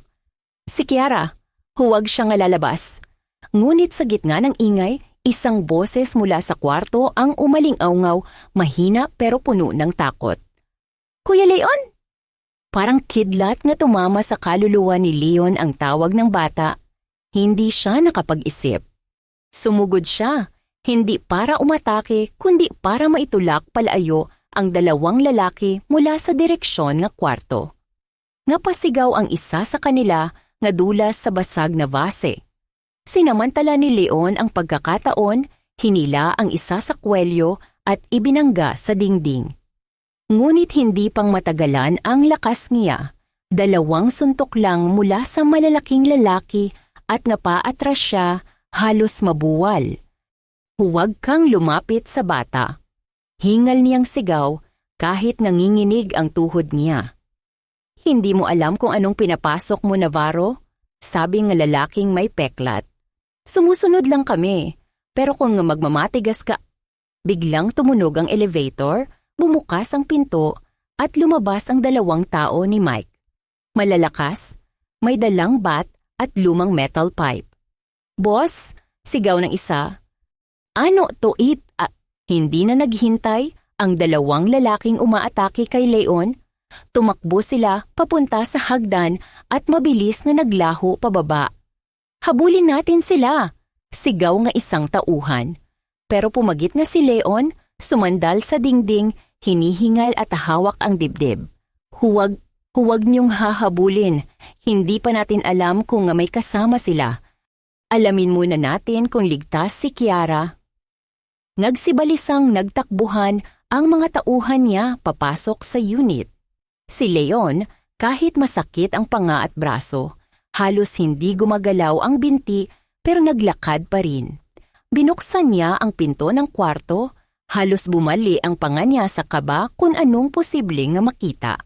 Si Kiara, huwag siyang lalabas. Ngunit sa gitna ng ingay, isang boses mula sa kwarto ang umaling-awngaw, mahina pero puno ng takot. Kuya Leon? Parang kidlat nga tumama sa kaluluwa ni Leon ang tawag ng bata. Hindi siya nakapag-isip. Sumugod siya. Hindi para umatake, kundi para maitulak palayo ang dalawang lalaki mula sa direksyon ng kwarto. Napasigaw ang isa sa kanila nga dulas sa basag na vase. Sinamantala ni Leon ang pagkakataon, hinila ang isa sa kwelyo at ibinangga sa dingding. Ngunit hindi pang matagalan ang lakas niya. Dalawang suntok lang mula sa malalaking lalaki at napaatras siya, halos mabuwal. Huwag kang lumapit sa bata. Hingal niyang sigaw kahit nanginginig ang tuhod niya. Hindi mo alam kung anong pinapasok mo, Navarro? Sabi ng lalaking may peklat. Sumusunod lang kami, pero kung magmamatigas ka... Biglang tumunog ang elevator, bumukas ang pinto at lumabas ang dalawang tao ni Mike. Malalakas, may dalang bat at lumang metal pipe. Boss, sigaw ng isa. Ano to it? Hindi na naghintay ang dalawang lalaking umaatake kay Leon. Tumakbo sila papunta sa hagdan at mabilis na naglaho pababa. Habulin natin sila! Sigaw nga isang tauhan. Pero pumagit nga si Leon, sumandal sa dingding, hinihingal at hawak ang dibdib. Huwag niyong hahabulin. Hindi pa natin alam kung may kasama sila. Alamin muna natin kung ligtas si Kiara. Nagsibalisang nagtakbuhan ang mga tauhan niya papasok sa unit. Si Leon, kahit masakit ang panga at braso, halos hindi gumagalaw ang binti pero naglakad pa rin. Binuksan niya ang pinto ng kwarto, halos bumali ang panga niya sa kaba kung anong posibleng makita.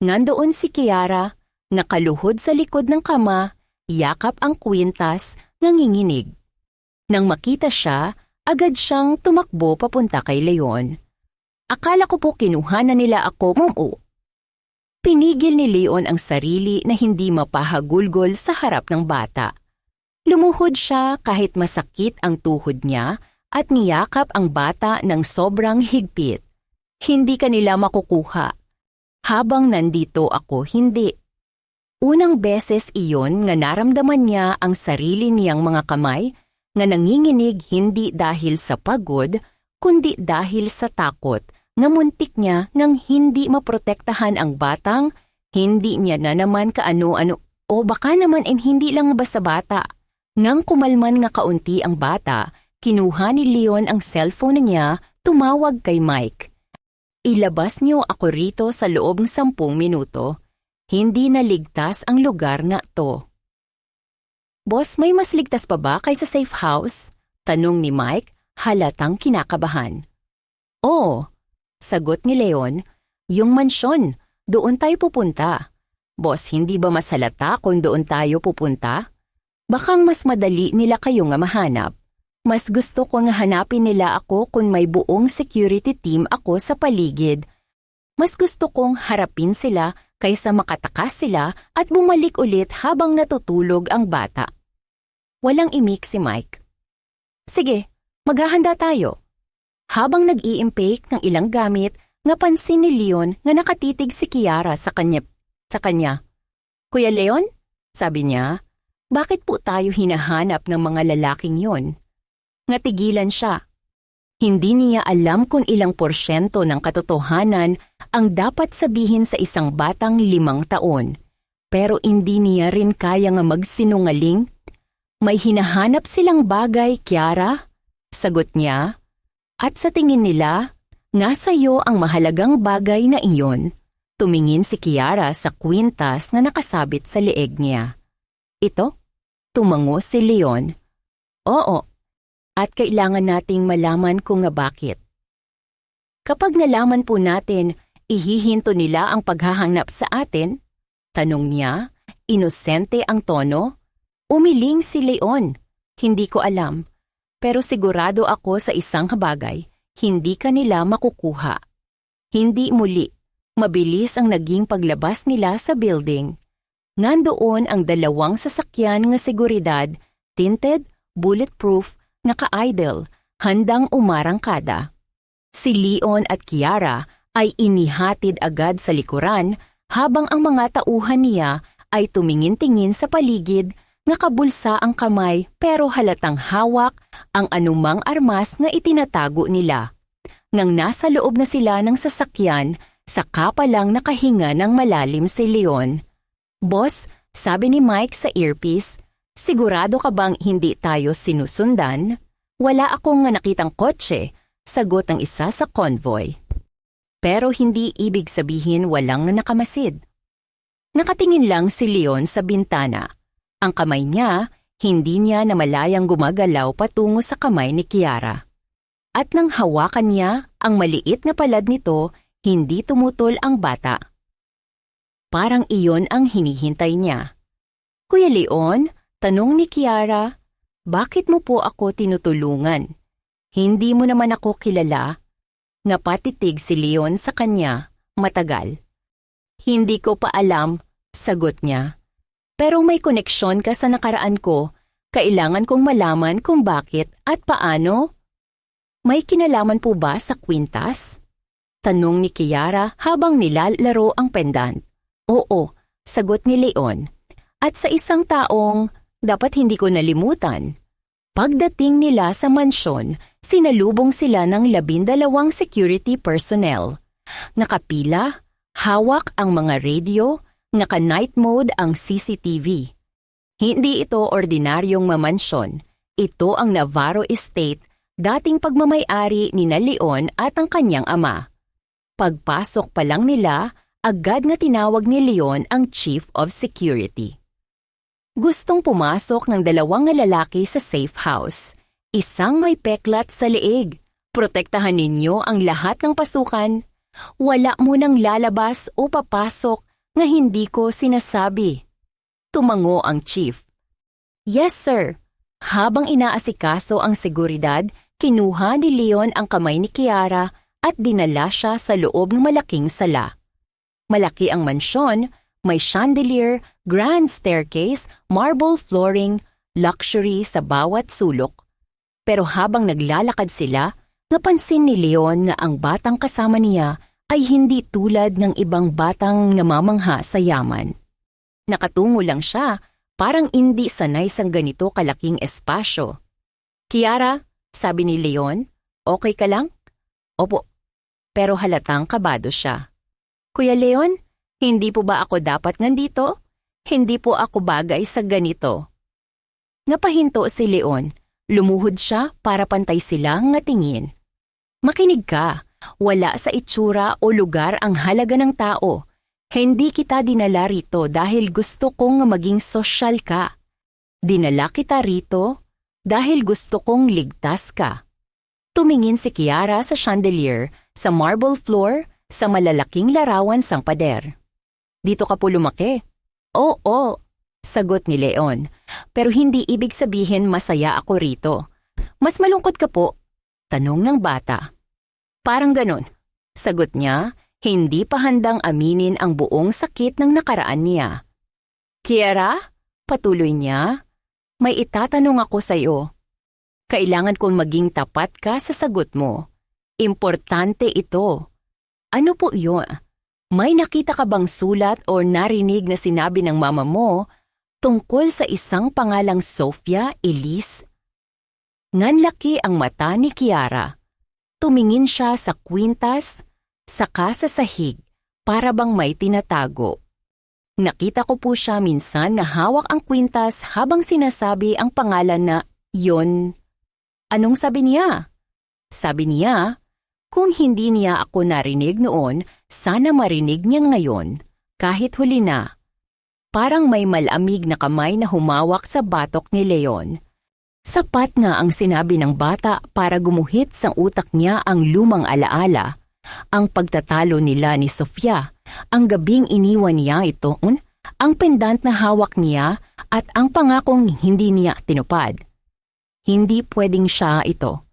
Nandoon si Kiara, nakaluhod sa likod ng kama, yakap ang kwintas, nanginginig. Nang makita siya, agad siyang tumakbo papunta kay Leon. Akala ko po kinuha na nila ako, Mamo. Pinigil ni Leon ang sarili na hindi mapahagulgol sa harap ng bata. Lumuhod siya kahit masakit ang tuhod niya at niyakap ang bata ng sobrang higpit. Hindi kanila makukuha. Habang nandito ako, hindi. Unang beses iyon nga naramdaman niya ang sarili niyang mga kamay nga nanginginig hindi dahil sa pagod, kundi dahil sa takot nga muntik niya ngang hindi maprotektahan ang batang, hindi niya na naman kaano-ano o baka naman hindi lang basta bata. Ngang kumalman nga kaunti ang bata, kinuha ni Leon ang cellphone niya, tumawag kay Mike. Ilabas niyo ako rito sa loob ng 10 minuto. Hindi na ligtas ang lugar na to. Boss, may mas ligtas pa ba kaysa safe house? Tanong ni Mike, halatang kinakabahan. Oo, sagot ni Leon, yung mansyon, doon tayo pupunta. Boss, hindi ba mas halata kung doon tayo pupunta? Bakang mas madali nila kayo nga mahanap. Mas gusto ko nga hanapin nila ako kung may buong security team ako sa paligid. Mas gusto kong harapin sila kaysa makatakas sila at bumalik ulit habang natutulog ang bata. Walang imik si Mike. Sige, maghahanda tayo. Habang nag-i-impake ng ilang gamit, napansin ni Leon nga nakatitig si Kiara sa kanya. Kuya Leon? Sabi niya, bakit po tayo hinahanap ng mga lalaking yon? Ngatigilan siya. Hindi niya alam kung ilang porsyento ng katotohanan ang dapat sabihin sa isang batang 5 taon. Pero hindi niya rin kaya nga magsinungaling. May hinahanap silang bagay, Kiara? Sagot niya. At sa tingin nila, nga sa'yo ang mahalagang bagay na iyon. Tumingin si Kiara sa kwintas na nakasabit sa leeg niya. Ito? Tumango si Leon. Oo. At kailangan nating malaman kung nga bakit. Kapag nalaman po natin, ihihinto nila ang paghahanap sa atin? Tanong niya, inosente ang tono. Umiling si Leon. Hindi ko alam. Pero sigurado ako sa isang bagay, hindi ka nila makukuha. Hindi muli. Mabilis ang naging paglabas nila sa building. Nandoon ang 2 sasakyan nga seguridad, tinted, bulletproof, naka-idle, handang umarangkada. Si Leon at Kiara ay inihatid agad sa likuran habang ang mga tauhan niya ay tumingin-tingin sa paligid, nakabulsa ang kamay pero halatang hawak ang anumang armas na itinatago nila. Nang nasa loob na sila ng sasakyan, saka pa lang nakahinga ng malalim si Leon. Boss, sabi ni Mike sa earpiece, sigurado ka bang hindi tayo sinusundan? Wala akong nakitang kotse, sagot ng isa sa convoy. Pero hindi ibig sabihin walang nakamasid. Nakatingin lang si Leon sa bintana. Ang kamay niya, hindi niya namalayang gumagalaw patungo sa kamay ni Kiara. At nang hawakan niya, ang maliit na palad nito, hindi tumutol ang bata. Parang iyon ang hinihintay niya. Kuya Leon, tanong ni Kiara, bakit mo po ako tinutulungan? Hindi mo naman ako kilala. Napatitig si Leon sa kanya, matagal. Hindi ko pa alam, sagot niya. Pero may koneksyon ka sa nakaraan ko, kailangan kong malaman kung bakit at paano. May kinalaman po ba sa kwintas? Tanong ni Kiara habang nilalaro ang pendant. Oo, sagot ni Leon. At sa isang taong dapat hindi ko nalimutan. Pagdating nila sa mansyon, sinalubong sila ng 12 security personnel. Nakapila, hawak ang mga radio, naka-night mode ang CCTV. Hindi ito ordinaryong mamansyon. Ito ang Navarro Estate, dating pagmamay-ari ni Leon at ang kanyang ama. Pagpasok pa lang nila, agad nga tinawag ni Leon ang Chief of Security. Gustong pumasok ng 2 lalaki sa safe house. Isang may peklat sa leeg. Protektahan ninyo ang lahat ng pasukan. Wala munang lalabas o papasok nga hindi ko sinasabi. Tumango ang chief. Yes, sir. Habang inaasikaso ang seguridad, kinuha ni Leon ang kamay ni Kiara at dinala siya sa loob ng malaking sala. Malaki ang mansyon, may chandelier, grand staircase, marble flooring, luxury sa bawat sulok. Pero habang naglalakad sila, napansin ni Leon na ang batang kasama niya ay hindi tulad ng ibang batang namamangha sa yaman. Nakatungo lang siya, parang hindi sanay sa ganito kalaking espasyo. Kiara, sabi ni Leon, okay ka lang? Opo, pero halatang kabado siya. Kuya Leon, hindi po ba ako dapat nandito? Hindi po ako bagay sa ganito. Napahinto si Leon. Lumuhod siya para pantay silang ngatingin. Makinig ka, wala sa itsura o lugar ang halaga ng tao. Hindi kita dinala rito dahil gusto kong maging sosyal ka. Dinala kita rito dahil gusto kong ligtas ka. Tumingin si Kiara sa chandelier, sa marble floor, sa malalaking larawan sang pader. Dito ka po lumaki? Oo, sagot ni Leon. Pero hindi ibig sabihin masaya ako rito. Mas malungkot ka po? Tanong ng bata. Parang ganon. Sagot niya, hindi pa handang aminin ang buong sakit ng nakaraan niya. Kiara, patuloy niya, may itatanong ako sa iyo. Kailangan kong maging tapat ka sa sagot mo. Importante ito. Ano po yun? May nakita ka bang sulat o narinig na sinabi ng mama mo tungkol sa isang pangalang Sofia Elise? Nganlaki ang mata ni Kiara. Tumingin siya sa kwintas, saka sa sahig, para bang may tinatago. Nakita ko po siya minsan na hawak ang kwintas habang sinasabi ang pangalan na yon. Anong sabi niya? Sabi niya, kung hindi niya ako narinig noon, sana marinig niya ngayon, kahit huli na. Parang may malamig na kamay na humawak sa batok ni Leon. Sapat nga ang sinabi ng bata para gumuhit sa utak niya ang lumang alaala. Ang pagtatalo nila ni Sofia, ang gabing iniwan niya ito, ang pendant na hawak niya at ang pangakong hindi niya tinupad. Hindi pwedeng siya ito.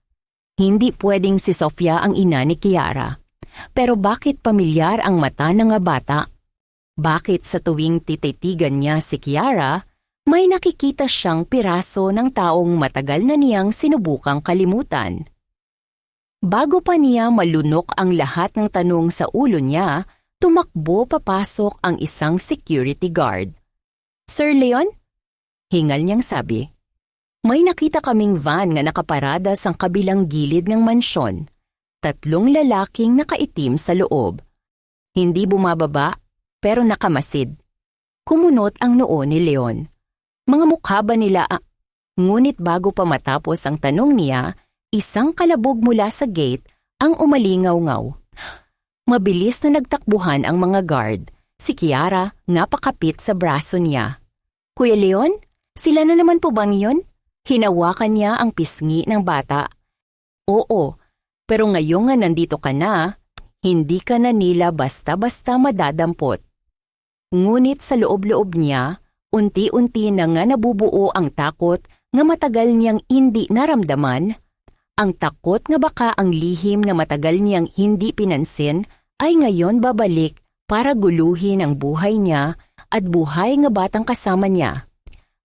Hindi pwedeng si Sofia ang ina ni Kiara. Pero bakit pamilyar ang mata ng bata? Bakit sa tuwing tititigan niya si Kiara, may nakikita siyang piraso ng taong matagal na niyang sinubukang kalimutan? Bago pa niya malunok ang lahat ng tanong sa ulo niya, tumakbo papasok ang isang security guard. Sir Leon? Hingal niyang sabi. May nakita kaming van nga nakaparada sa kabilang gilid ng mansyon. 3 lalaking nakaitim sa loob. Hindi bumababa, pero nakamasid. Kumunot ang noo ni Leon. Mga mukha ba nila? Ngunit bago pa matapos ang tanong niya, isang kalabog mula sa gate ang umalingaw-ngaw. Mabilis na nagtakbuhan ang mga guard. Si Kiara napakapit sa braso niya. Kuya Leon, sila na naman po bang yun? Hinawakan niya ang pisngi ng bata. Oo, pero ngayong nga nandito ka na, hindi ka na nila basta-basta madadampot. Ngunit sa loob-loob niya, unti-unti na nga nabubuo ang takot nga matagal niyang hindi naramdaman. Ang takot nga baka ang lihim na matagal niyang hindi pinansin ay ngayon babalik para guluhin ang buhay niya at buhay nga batang kasama niya.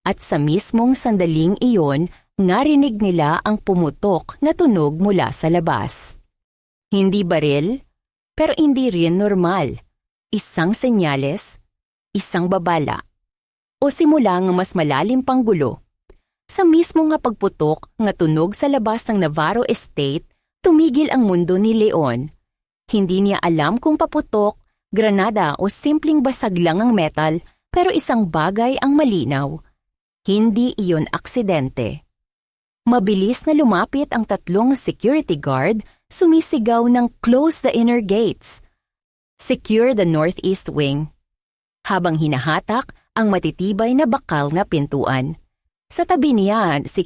At sa mismong sandaling iyon, narinig nila ang pumutok na tunog mula sa labas. Hindi baril, pero hindi rin normal. Isang senyales, isang babala. O simula nga mas malalim pang gulo. Sa mismo nga pagputok nga tunog sa labas ng Navarro Estate, tumigil ang mundo ni Leon. Hindi niya alam kung paputok, granada o simpleng basag lang ang metal, pero isang bagay ang malinaw. Hindi iyon aksidente. Mabilis na lumapit ang 3 security guard, sumisigaw ng close the inner gates. Secure the northeast wing. Habang hinahatak ang matitibay na bakal na pintuan. Sa tabi niya, si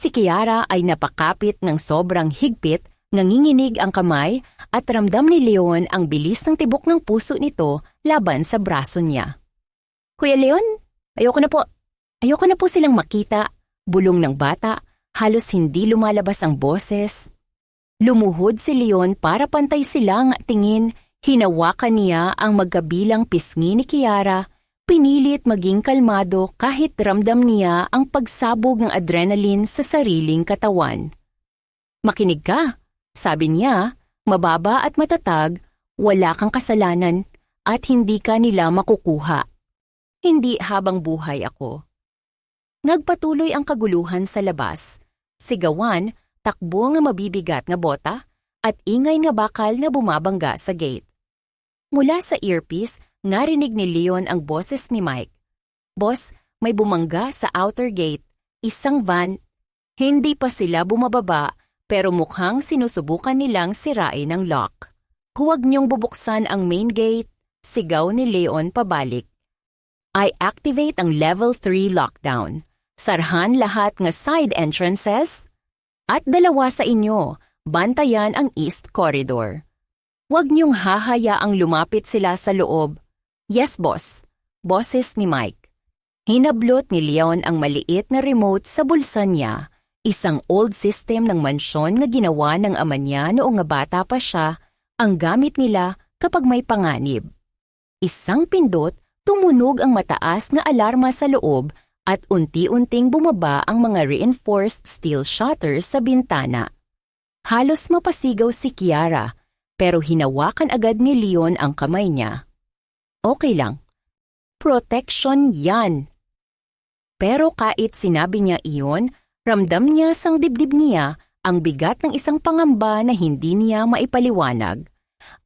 Kiara ay napakapit ng sobrang higpit, nanginginig ang kamay at ramdam ni Leon ang bilis ng tibok ng puso nito laban sa braso niya. Kuya Leon? Ayoko na po silang makita, bulong ng bata, halos hindi lumalabas ang boses. Lumuhod si Leon para pantay silang tingin, hinawakan niya ang magkabilang pisngi ni Kiara, pinilit maging kalmado kahit ramdam niya ang pagsabog ng adrenaline sa sariling katawan. Makinig ka, sabi niya, mababa at matatag, wala kang kasalanan at hindi ka nila makukuha. Hindi habang buhay ako. Nagpatuloy ang kaguluhan sa labas. Sigawan, takbo nga mabibigat nga bota, at ingay nga bakal na bumabangga sa gate. Mula sa earpiece, narinig ni Leon ang boses ni Mike. Boss, may bumangga sa outer gate, isang van. Hindi pa sila bumababa, pero mukhang sinusubukan nilang sirain ang lock. Huwag niyong bubuksan ang main gate, sigaw ni Leon pabalik. I activate ang level 3 lockdown. Sarhan lahat ng side entrances at 2 sa inyo, bantayan ang east corridor. Huwag niyong hahayaang lumapit sila sa loob. Yes, boss. Boses ni Mike. Hinablot ni Leon ang maliit na remote sa bulsa niya, isang old system ng mansyon na ginawa ng ama niya noong bata pa siya, ang gamit nila kapag may panganib. Isang pindot, tumunog ang mataas na alarma sa loob at unti-unting bumaba ang mga reinforced steel shutters sa bintana. Halos mapasigaw si Kiara, pero hinawakan agad ni Leon ang kamay niya. Okay lang. Protection yan. Pero kahit sinabi niya iyon, ramdam niya sang dibdib niya ang bigat ng isang pangamba na hindi niya maipaliwanag.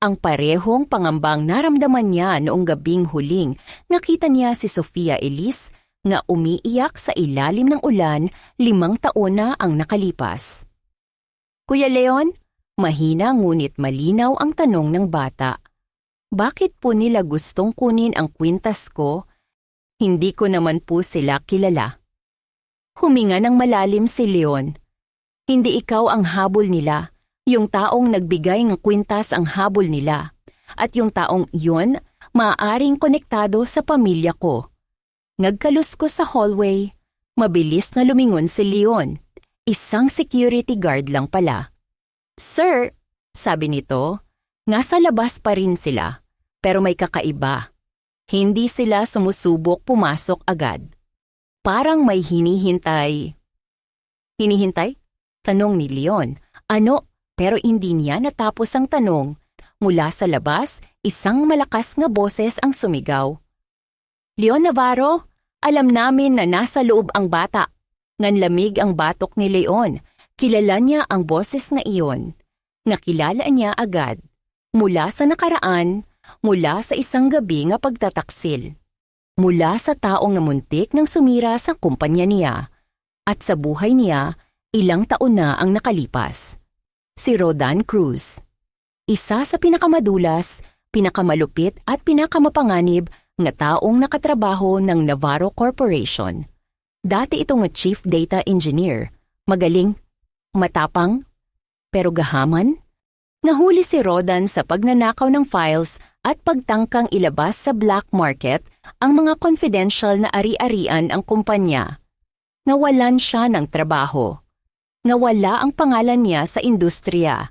Ang parehong pangambang naramdaman niya noong gabing huling nakita niya si Sofia Elise nga umiiyak sa ilalim ng ulan 5 taon na ang nakalipas. Kuya Leon, mahina ngunit malinaw ang tanong ng bata. Bakit po nila gustong kunin ang kwintas ko? Hindi ko naman po sila kilala. Huminga ng malalim si Leon. Hindi ikaw ang habol nila. Yung taong nagbigay ng kwintas ang habol nila. At yung taong iyon, maaaring konektado sa pamilya ko. Nagkalus ko sa hallway. Mabilis na lumingon si Leon. Isang security guard lang pala. Sir, sabi nito, nasa labas pa rin sila. Pero may kakaiba. Hindi sila sumusubok pumasok agad. Parang may hinihintay. Hinihintay? Tanong ni Leon. Ano? Pero hindi niya natapos ang tanong. Mula sa labas, isang malakas na boses ang sumigaw. Leon Navarro, alam namin na nasa loob ang bata. Nganlamig ang batok ni Leon. Kilala niya ang boses na iyon. Nakilala niya agad. Mula sa nakaraan, mula sa isang gabi nga pagtataksil. Mula sa taong namuntik ng sumira sa kumpanya niya. At sa buhay niya, ilang taon na ang nakalipas. Si Rodan Cruz. Isa sa pinakamadulas, pinakamalupit at pinakamapanganib nga taong nakatrabaho ng Navarro Corporation. Dati itong Chief Data Engineer. Magaling, matapang, pero gahaman. Nahuli si Rodan sa pagnanakaw ng files at pagtangkang ilabas sa black market ang mga confidential na ari-arian ang kumpanya. Nawalan siya ng trabaho. Nawala ang pangalan niya sa industriya.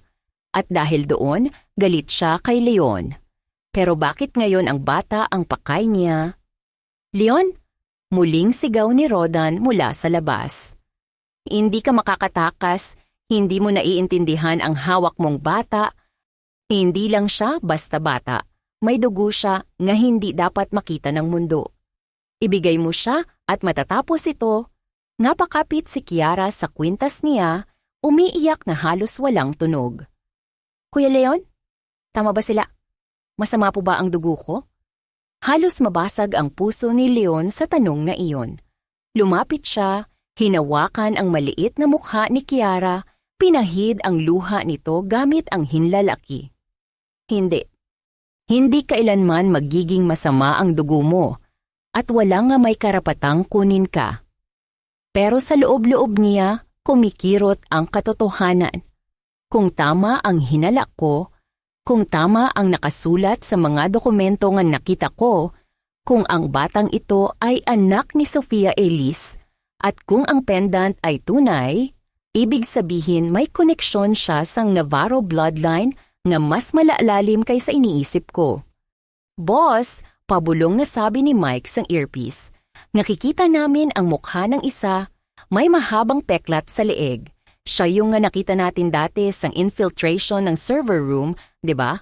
At dahil doon, galit siya kay Leon. Pero bakit ngayon ang bata ang pakay niya? Leon? Muling sigaw ni Rodan mula sa labas. Hindi ka makakatakas, hindi mo naiintindihan ang hawak mong bata. Hindi lang siya basta bata. May dugo siya nga hindi dapat makita ng mundo. Ibigay mo siya at matatapos ito. Napakapit si Kiara sa kwintas niya, umiiyak na halos walang tunog. Kuya Leon, tama ba sila? Masama po ba ang dugo ko? Halos mabasag ang puso ni Leon sa tanong na iyon. Lumapit siya, hinawakan ang maliit na mukha ni Kiara, pinahid ang luha nito gamit ang hinlalaki. Hindi. Hindi kailanman magiging masama ang dugo mo at wala nga may karapatang kunin ka. Pero sa loob-loob niya, kumikirot ang katotohanan. Kung tama ang hinala ko, kung tama ang nakasulat sa mga dokumento nga nakita ko, kung ang batang ito ay anak ni Sofia Elise, at kung ang pendant ay tunay, ibig sabihin may koneksyon siya sa Navarro bloodline nga mas malalalim kaysa iniisip ko. Boss, pabulong na sabi ni Mike sa earpiece. Nakikita namin ang mukha ng isa, may mahabang peklat sa leeg. Siya yung nga nakita natin dati sa infiltration ng server room, di ba?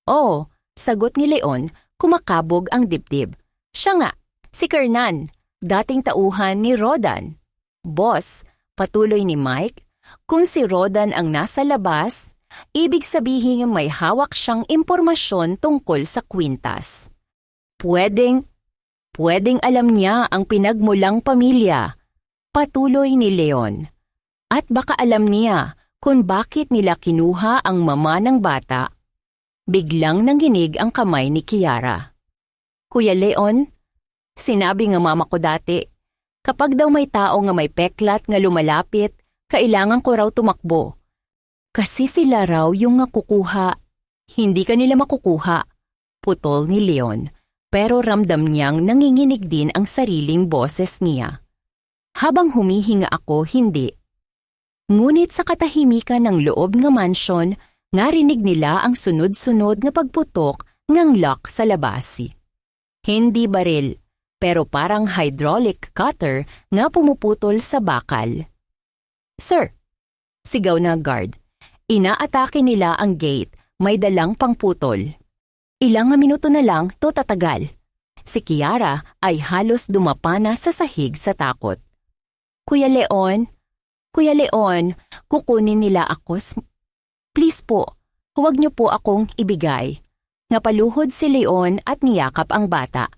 Oo, sagot ni Leon, kumakabog ang dibdib. Siya nga, si Kernan, dating tauhan ni Rodan. Boss, patuloy ni Mike, kung si Rodan ang nasa labas, ibig sabihin may hawak siyang impormasyon tungkol sa kwintas. Pwedeng alam niya ang pinagmulang pamilya, patuloy ni Leon. At baka alam niya kung bakit nila kinuha ang mama ng bata. Biglang nanginig ang kamay ni Kiara. Kuya Leon, sinabi nga mama ko dati, kapag daw may tao nga may peklat nga lumalapit, kailangan ko raw tumakbo. Kasi sila raw yung nga kukuha. Hindi ka nila makukuha, putol ni Leon, pero ramdam niyang nanginginig din ang sariling boses niya. Habang humihinga ako, hindi. Ngunit sa katahimikan ng loob ng mansyon, ngarinig nila ang sunod-sunod na pagputok ng lock sa labasi. Hindi baril, pero parang hydraulic cutter nga pumuputol sa bakal. "Sir!" sigaw na guard. Inaatake nila ang gate, may dalang pangputol. Ilang minuto na lang to tatagal. Si Kiara ay halos dumapana sa sahig sa takot. Kuya Leon, kukunin nila ako. Please po, huwag niyo po akong ibigay. Napaluhod si Leon at niyakap ang bata.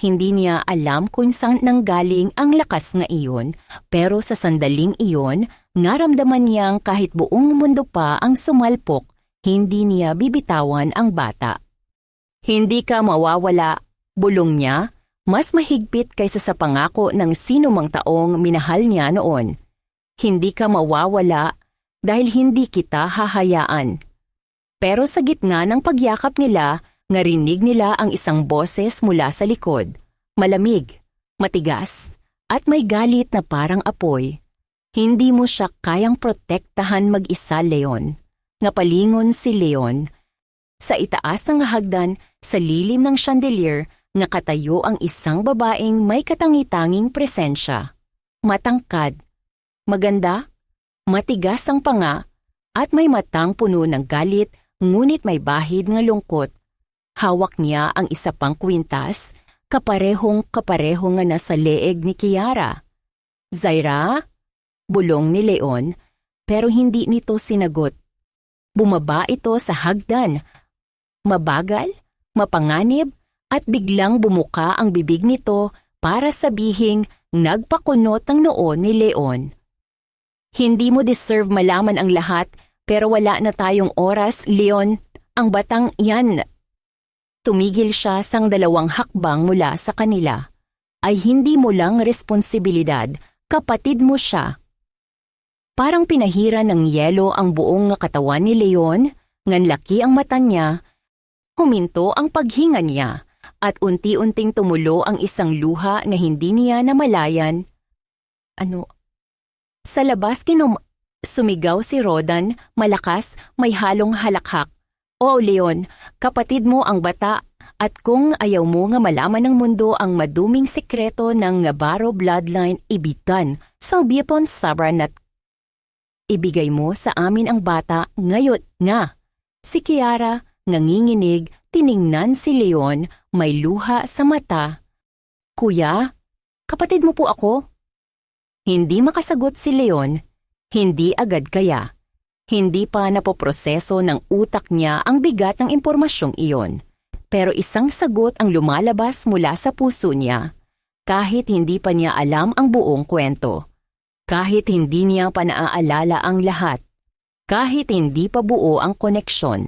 Hindi niya alam kung saan nanggaling ang lakas nga iyon, pero sa sandaling iyon, naramdaman niyang kahit buong mundo pa ang sumalpok, hindi niya bibitawan ang bata. Hindi ka mawawala, bulong niya, mas mahigpit kaysa sa pangako ng sino mang taong minahal niya noon. Hindi ka mawawala dahil hindi kita hahayaan. Pero sa gitna ng pagyakap nila, narinig nila ang isang boses mula sa likod. Malamig, matigas, at may galit na parang apoy. Hindi mo siya kayang protektahan mag-isa, Leon. Ngapalingon si Leon. Sa itaas ng hagdan, sa lilim ng chandelier, nakatayo ang isang babaeng may katangi-tanging presensya. Matangkad, maganda, matigas ang panga, at may matang puno ng galit, ngunit may bahid ng lungkot. Hawak niya ang isa pang kwintas, kaparehong nga nasa leeg ni Kiara. "Zaira?" bulong ni Leon, pero hindi nito sinagot. Bumaba ito sa hagdan. Mabagal, mapanganib, at biglang bumuka ang bibig nito para sabihing nagpakunot ang noo ni Leon. "Hindi mo deserve malaman ang lahat, pero wala na tayong oras, Leon. Ang batang yan." Tumigil siya sang 2 hakbang mula sa kanila. "Ay hindi mo lang responsibilidad, kapatid mo siya." Parang pinahira ng yelo ang buong katawan ni Leon, nganlaki ang mata niya, huminto ang paghinga niya, at unti-unting tumulo ang isang luha na hindi niya namalayan. "Ano?" Sa labas sumigaw si Rodan, malakas, may halong halakhak. "Oo, Leon, kapatid mo ang bata, at kung ayaw mo nga malaman ng mundo ang maduming sekreto ng Navarro bloodline, ibitan sa Bipon Sabranat. Ibigay mo sa amin ang bata ngayon nga." Si Kiara, nanginginig, tiningnan si Leon, may luha sa mata. "Kuya, kapatid mo po ako?" Hindi makasagot si Leon, hindi agad kaya. Hindi pa napoproseso ng utak niya ang bigat ng impormasyong iyon. Pero isang sagot ang lumalabas mula sa puso niya, kahit hindi pa niya alam ang buong kwento. Kahit hindi niya pa naaalala ang lahat. Kahit hindi pa buo ang koneksyon.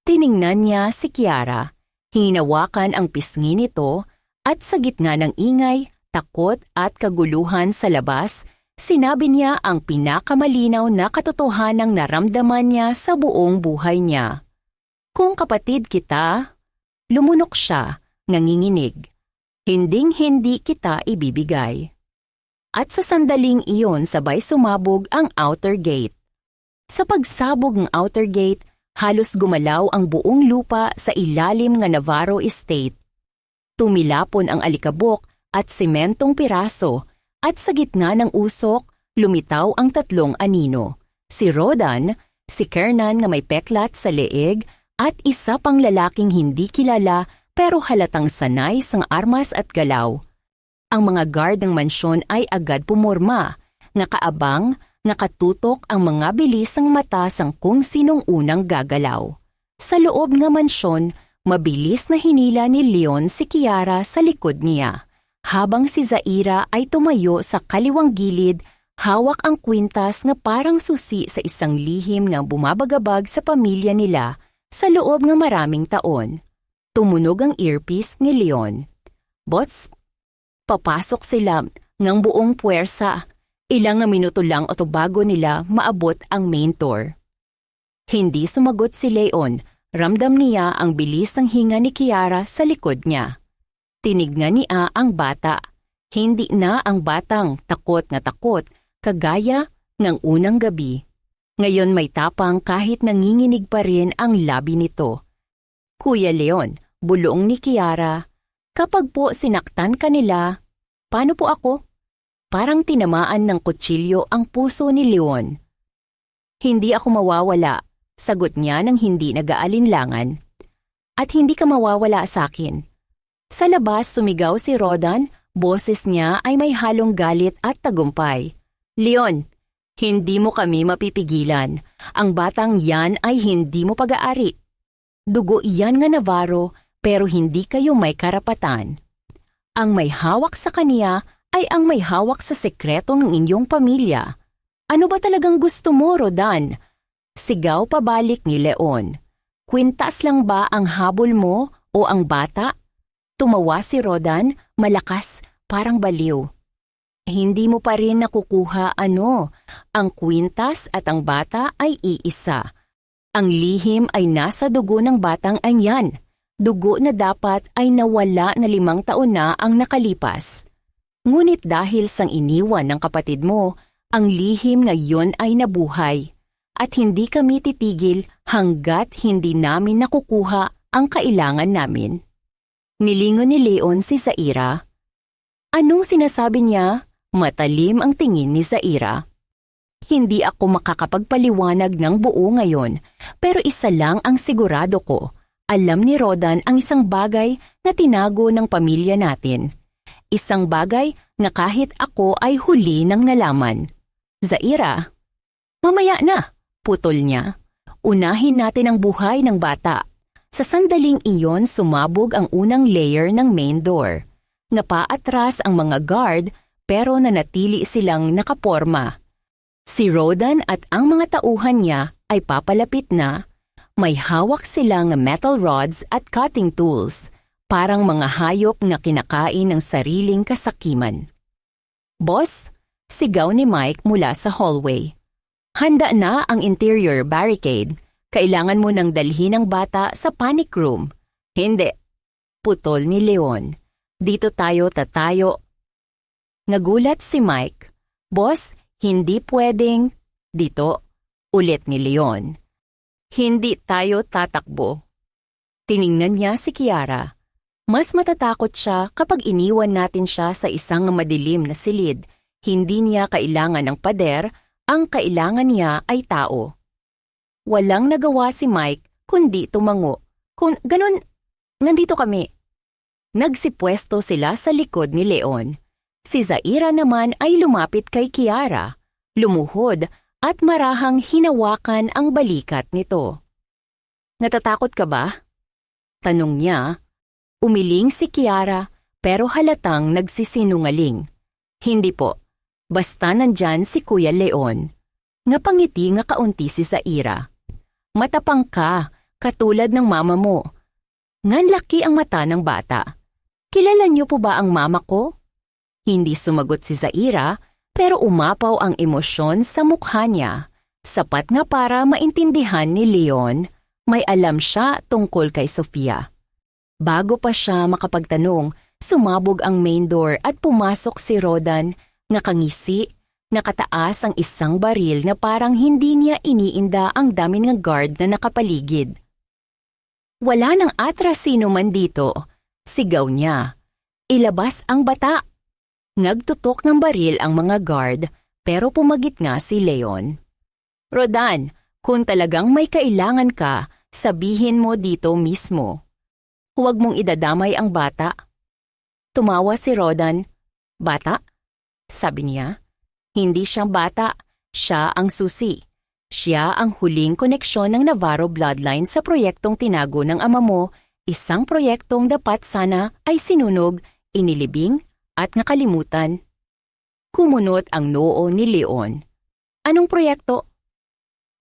Tiningnan niya si Kiara, hinawakan ang pisngi nito, at sa gitna ng ingay, takot at kaguluhan sa labas, sinabi niya ang pinakamalinaw na katotohanang naramdaman niya sa buong buhay niya. "Kung kapatid kita," lumunok siya, nanginginig. "Hinding-hindi kita ibibigay." At sa sandaling iyon sabay sumabog ang outer gate. Sa pagsabog ng outer gate, halos gumalaw ang buong lupa sa ilalim ng Navarro Estate. Tumilapon ang alikabok at sementong piraso, at sa gitna ng usok, lumitaw ang 3 anino. Si Rodan, si Kernan na may peklat sa leeg, at isa pang lalaking hindi kilala pero halatang sanay sa armas at galaw. Ang mga guard ng mansyon ay agad pumorma, ngakaabang, nakatutok ang mga bilisang mata sang kung sinong unang gagalaw. Sa loob ng mansyon, mabilis na hinila ni Leon si Kiara sa likod niya. Habang si Zaira ay tumayo sa kaliwang gilid, hawak ang kwintas na parang susi sa isang lihim na bumabagabag sa pamilya nila sa loob ng maraming taon. Tumunog ang earpiece ni Leon. "Boss, papasok sila ngang buong puwersa. Ilang minuto lang o bago nila maabot ang main door." Hindi sumagot si Leon. Ramdam niya ang bilis ng hinga ni Kiara sa likod niya. Tinignan niya ang bata. Hindi na ang batang takot na takot, kagaya ng unang gabi. Ngayon may tapang kahit nanginginig pa rin ang labi nito. Kuya Leon, bulong ni Kiara, kapag po sinaktan kanila, paano po ako? Parang tinamaan ng kutsilyo ang puso ni Leon. Hindi ako mawawala, sagot niya ng hindi nag-aalinlangan. At hindi ka mawawala sa akin. Sa labas sumigaw si Rodan, boses niya ay may halong galit at tagumpay. Leon, hindi mo kami mapipigilan. Ang batang yan ay hindi mo pag-aari. Dugo iyan nga Navarro, pero hindi kayo may karapatan. Ang may hawak sa kaniya ay ang may hawak sa sekreto ng inyong pamilya. Ano ba talagang gusto mo, Rodan? Sigaw pabalik ni Leon. Kwintas lang ba ang habol mo o ang bata? Tumawa si Rodan, malakas, parang baliw. Hindi mo pa rin nakukuha ang kwintas at ang bata ay iisa. Ang lihim ay nasa dugo ng batang anyan. Dugo na dapat ay nawala na 5 taon na ang nakalipas. Ngunit dahil sang iniwan ng kapatid mo, ang lihim ngayon ay nabuhay. At hindi kami titigil hanggat hindi namin nakukuha ang kailangan namin. Nilingon ni Leon si Zaira. Anong sinasabi niya? Matalim ang tingin ni Zaira. Hindi ako makakapagpaliwanag ng buo ngayon, pero isa lang ang sigurado ko. Alam ni Rodan ang isang bagay na tinago ng pamilya natin. Isang bagay na kahit ako ay huli nang nalaman. Zaira, mamaya na, putol niya. Unahin natin ang buhay ng bata. Sa sandaling iyon sumabog ang unang layer ng main door. Napaatras ang mga guard pero nanatili silang nakaporma. Si Rodan at ang mga tauhan niya ay papalapit na. May hawak silang metal rods at cutting tools, parang mga hayop na kinakain ng sariling kasakiman. Boss, sigaw ni Mike mula sa hallway. Handa na ang interior barricade. Kailangan mo nang dalhin ang bata sa panic room. Hindi. Putol ni Leon. Dito tayo tatayo. Nagulat si Mike. Boss, hindi pwedeng. Dito. Ulit ni Leon. Hindi tayo tatakbo. Tiningnan niya si Kiara. Mas matatakot siya kapag iniwan natin siya sa isang madilim na silid. Hindi niya kailangan ng pader, ang kailangan niya ay tao. Walang nagawa si Mike kundi tumango. Kung ganun, nandito kami. Nagsipwesto sila sa likod ni Leon. Si Zaira naman ay lumapit kay Kiara, lumuhod at marahang hinawakan ang balikat nito. Natatakot ka ba? Tanong niya. Umiling si Kiara pero halatang nagsisinungaling. Hindi po, basta nandyan si Kuya Leon. Ngapangiti nga kaunti si Zaira. Matapang ka, katulad ng mama mo. Ngan laki ang mata ng bata. Kilala niyo po ba ang mama ko? Hindi sumagot si Zaira, pero umapaw ang emosyon sa mukha niya. Sapat nga para maintindihan ni Leon, may alam siya tungkol kay Sofia. Bago pa siya makapagtanong, sumabog ang main door at pumasok si Rodan, nakangisi, nakataas ang isang baril na parang hindi niya iniinda ang dami ng guard na nakapaligid. Wala nang atras sino man dito, sigaw niya. Ilabas ang bata! Nagtutok ng baril ang mga guard pero pumagit nga si Leon. Rodan, kung talagang may kailangan ka, sabihin mo dito mismo. Huwag mong idadamay ang bata. Tumawa si Rodan. Bata? Sabi niya. Hindi siya bata, siya ang susi. Siya ang huling koneksyon ng Navarro bloodline sa proyektong tinago ng ama mo, isang proyektong dapat sana ay sinunog, inilibing, at nakalimutan. Kumunot ang noo ni Leon. Anong proyekto?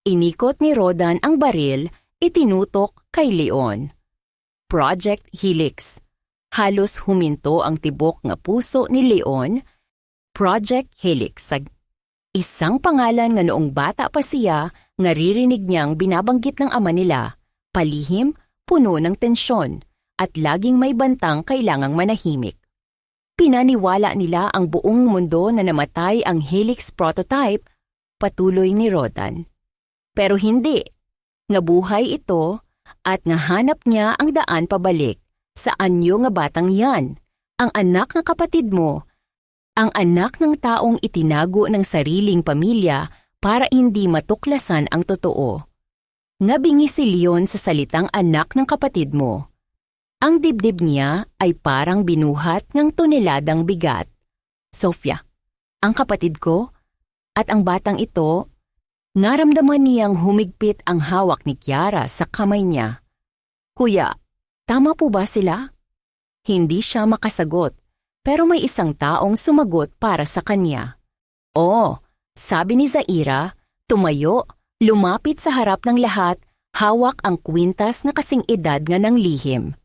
Inikot ni Rodan ang baril, itinutok kay Leon. Project Helix. Halos huminto ang tibok nga puso ni Leon. Project Helix. Isang pangalan nga noong bata pa siya Naririnig niyang binabanggit ng ama nila, palihim, puno ng tensyon, at laging may bantang kailangang manahimik. Pinaniwala nila ang buong mundo na namatay ang Helix prototype, patuloy ni Rodan. Pero hindi. Ngabuhay ito at ngahanap niya ang daan pabalik. Saan niyo nga batang yan? Ang anak ng kapatid mo. Ang anak ng taong itinago ng sariling pamilya para hindi matuklasan ang totoo. Ngabingi si Leon sa salitang anak ng kapatid mo. Ang dibdib niya ay parang binuhat ng toneladang bigat. Sofia, ang kapatid ko, at ang batang ito, naramdaman niyang humigpit ang hawak ni Kiara sa kamay niya. Kuya, tama po ba sila? Hindi siya makasagot, pero may isang taong sumagot para sa kanya. Oo, sabi ni Zaira, tumayo, lumapit sa harap ng lahat, hawak ang kwintas na kasing edad nga ng lihim.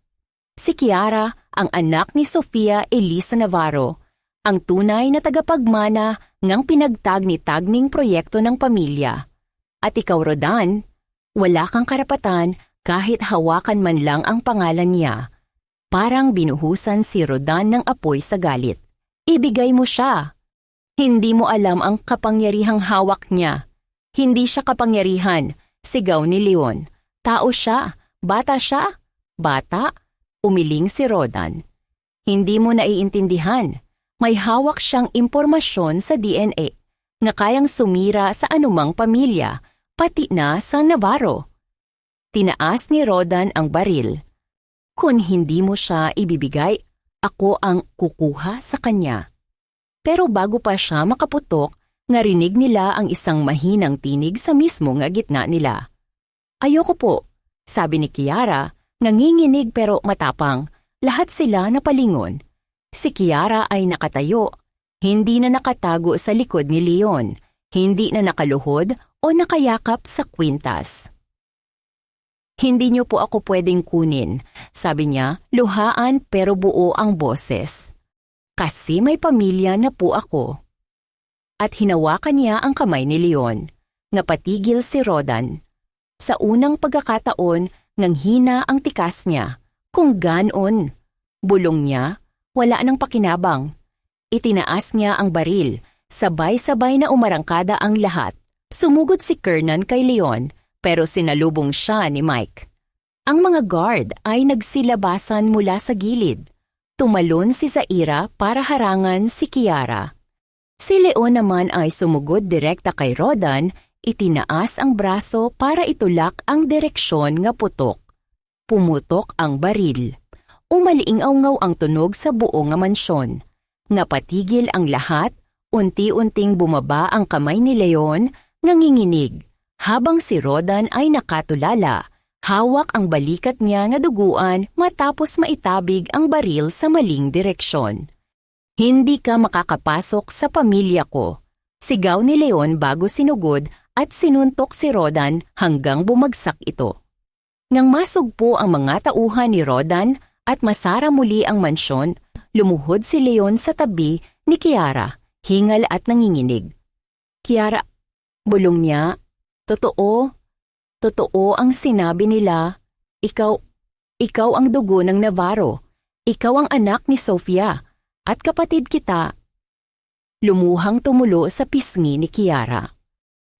Si Kiara, ang anak ni Sofia Elisa Navarro, ang tunay na tagapagmana ngang pinagtagni-tagning proyekto ng pamilya. At ikaw, Rodan, wala kang karapatan kahit hawakan man lang ang pangalan niya. Parang binuhusan si Rodan ng apoy sa galit. Ibigay mo siya. Hindi mo alam ang kapangyarihang hawak niya. Hindi siya kapangyarihan, sigaw ni Leon. Tao siya, bata siya, bata. Umiling si Rodan. Hindi mo naiintindihan. May hawak siyang impormasyon sa DNA na kayang sumira sa anumang pamilya, pati na sa Navarro. Tinaas ni Rodan ang baril. Kung hindi mo siya ibibigay, ako ang kukuha sa kanya. Pero bago pa siya makaputok, narinig nila ang isang mahinang tinig sa mismo nga gitna nila. Ayoko po, sabi ni Kiara, nanginginig pero matapang. Lahat sila napalingon. Si Kiara ay nakatayo. Hindi na nakatago sa likod ni Leon. Hindi na nakaluhod o nakayakap sa kwintas. Hindi niyo po ako pwedeng kunin, sabi niya, luhaan pero buo ang boses. Kasi may pamilya na po ako. At hinawakan niya ang kamay ni Leon. Napatigil si Rodan. Sa unang pagkakataon, nanghina ang tikas niya. Kung ganon, bulong niya, wala nang pakinabang. Itinaas niya ang baril, sabay-sabay na umarangkada ang lahat. Sumugod si Kernan kay Leon, pero sinalubong siya ni Mike. Ang mga guard ay nagsilabasan mula sa gilid. Tumalon si Zaira para harangan si Kiara. Si Leon naman ay sumugod direkta kay Rodan, itinaas ang braso para itulak ang direksyon nga putok. Pumutok ang baril. Umaliingaw-ngaw ang tunog sa buo nga mansyon. Napatigil ang lahat, unti-unting bumaba ang kamay ni Leon, nanginginig. Habang si Rodan ay nakatulala, hawak ang balikat niya na duguan matapos maitabig ang baril sa maling direksyon. Hindi ka makakapasok sa pamilya ko, sigaw ni Leon bago sinugod at sinuntok si Rodan hanggang bumagsak ito. Nang masugpo ang mga tauhan ni Rodan at masara muli ang mansyon, lumuhod si Leon sa tabi ni Kiara, hingal at nanginginig. Kiara, bulong niya, totoo ang sinabi nila. Ikaw ang dugo ng Navarro. Ikaw ang anak ni Sofia at kapatid kita. Lumuhang tumulo sa pisngi ni Kiara.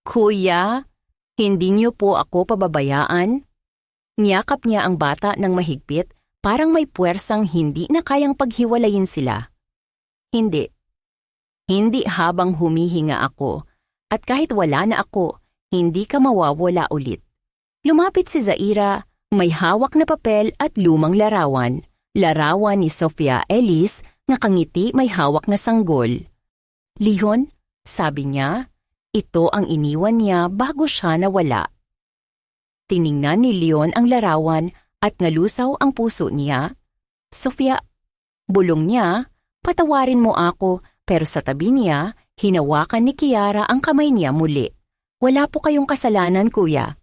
Kuya, hindi niyo po ako pababayaan? Niyakap niya ang bata ng mahigpit, parang may puwersang hindi na kayang paghiwalayin sila. Hindi. Hindi habang humihinga ako. At kahit wala na ako, hindi ka mawawala ulit. Lumapit si Zaira, may hawak na papel at lumang larawan. Larawan ni Sofia Elise, nga kangiti may hawak na sanggol. Leon, sabi niya, ito ang iniwan niya bago siya nawala. Tiningnan ni Leon ang larawan at ngalusaw ang puso niya. Sofia, bulong niya, patawarin mo ako, pero sa tabi niya, hinawakan ni Kiara ang kamay niya muli. Wala po kayong kasalanan, kuya.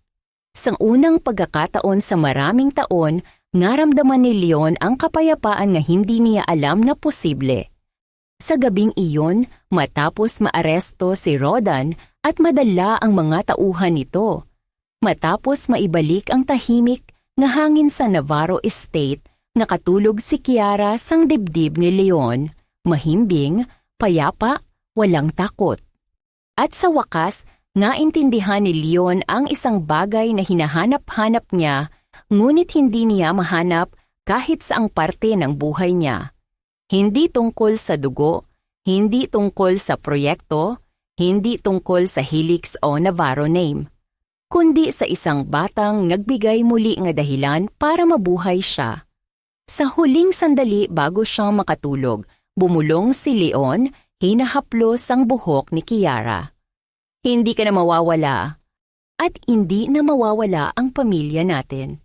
Sa unang pagkakataon sa maraming taon, naramdaman ni Leon ang kapayapaan na hindi niya alam na posible. Sa gabing iyon, matapos maaresto si Rodan at madala ang mga tauhan nito. Matapos maibalik ang tahimik nga hangin sa Navarro Estate, nakatulog si Kiara sang dibdib ni Leon, mahimbing, payapa, walang takot. At sa wakas, naintindihan ni Leon ang isang bagay na hinahanap-hanap niya, ngunit hindi niya mahanap kahit saang parte ng buhay niya. Hindi tungkol sa dugo, hindi tungkol sa proyekto, hindi tungkol sa Helix o Navarro name, kundi sa isang batang nagbigay muli nga dahilan para mabuhay siya. Sa huling sandali bago siyang makatulog, bumulong si Leon, hinahaplos ang buhok ni Kiara. Hindi ka na mawawala, at hindi na mawawala ang pamilya natin.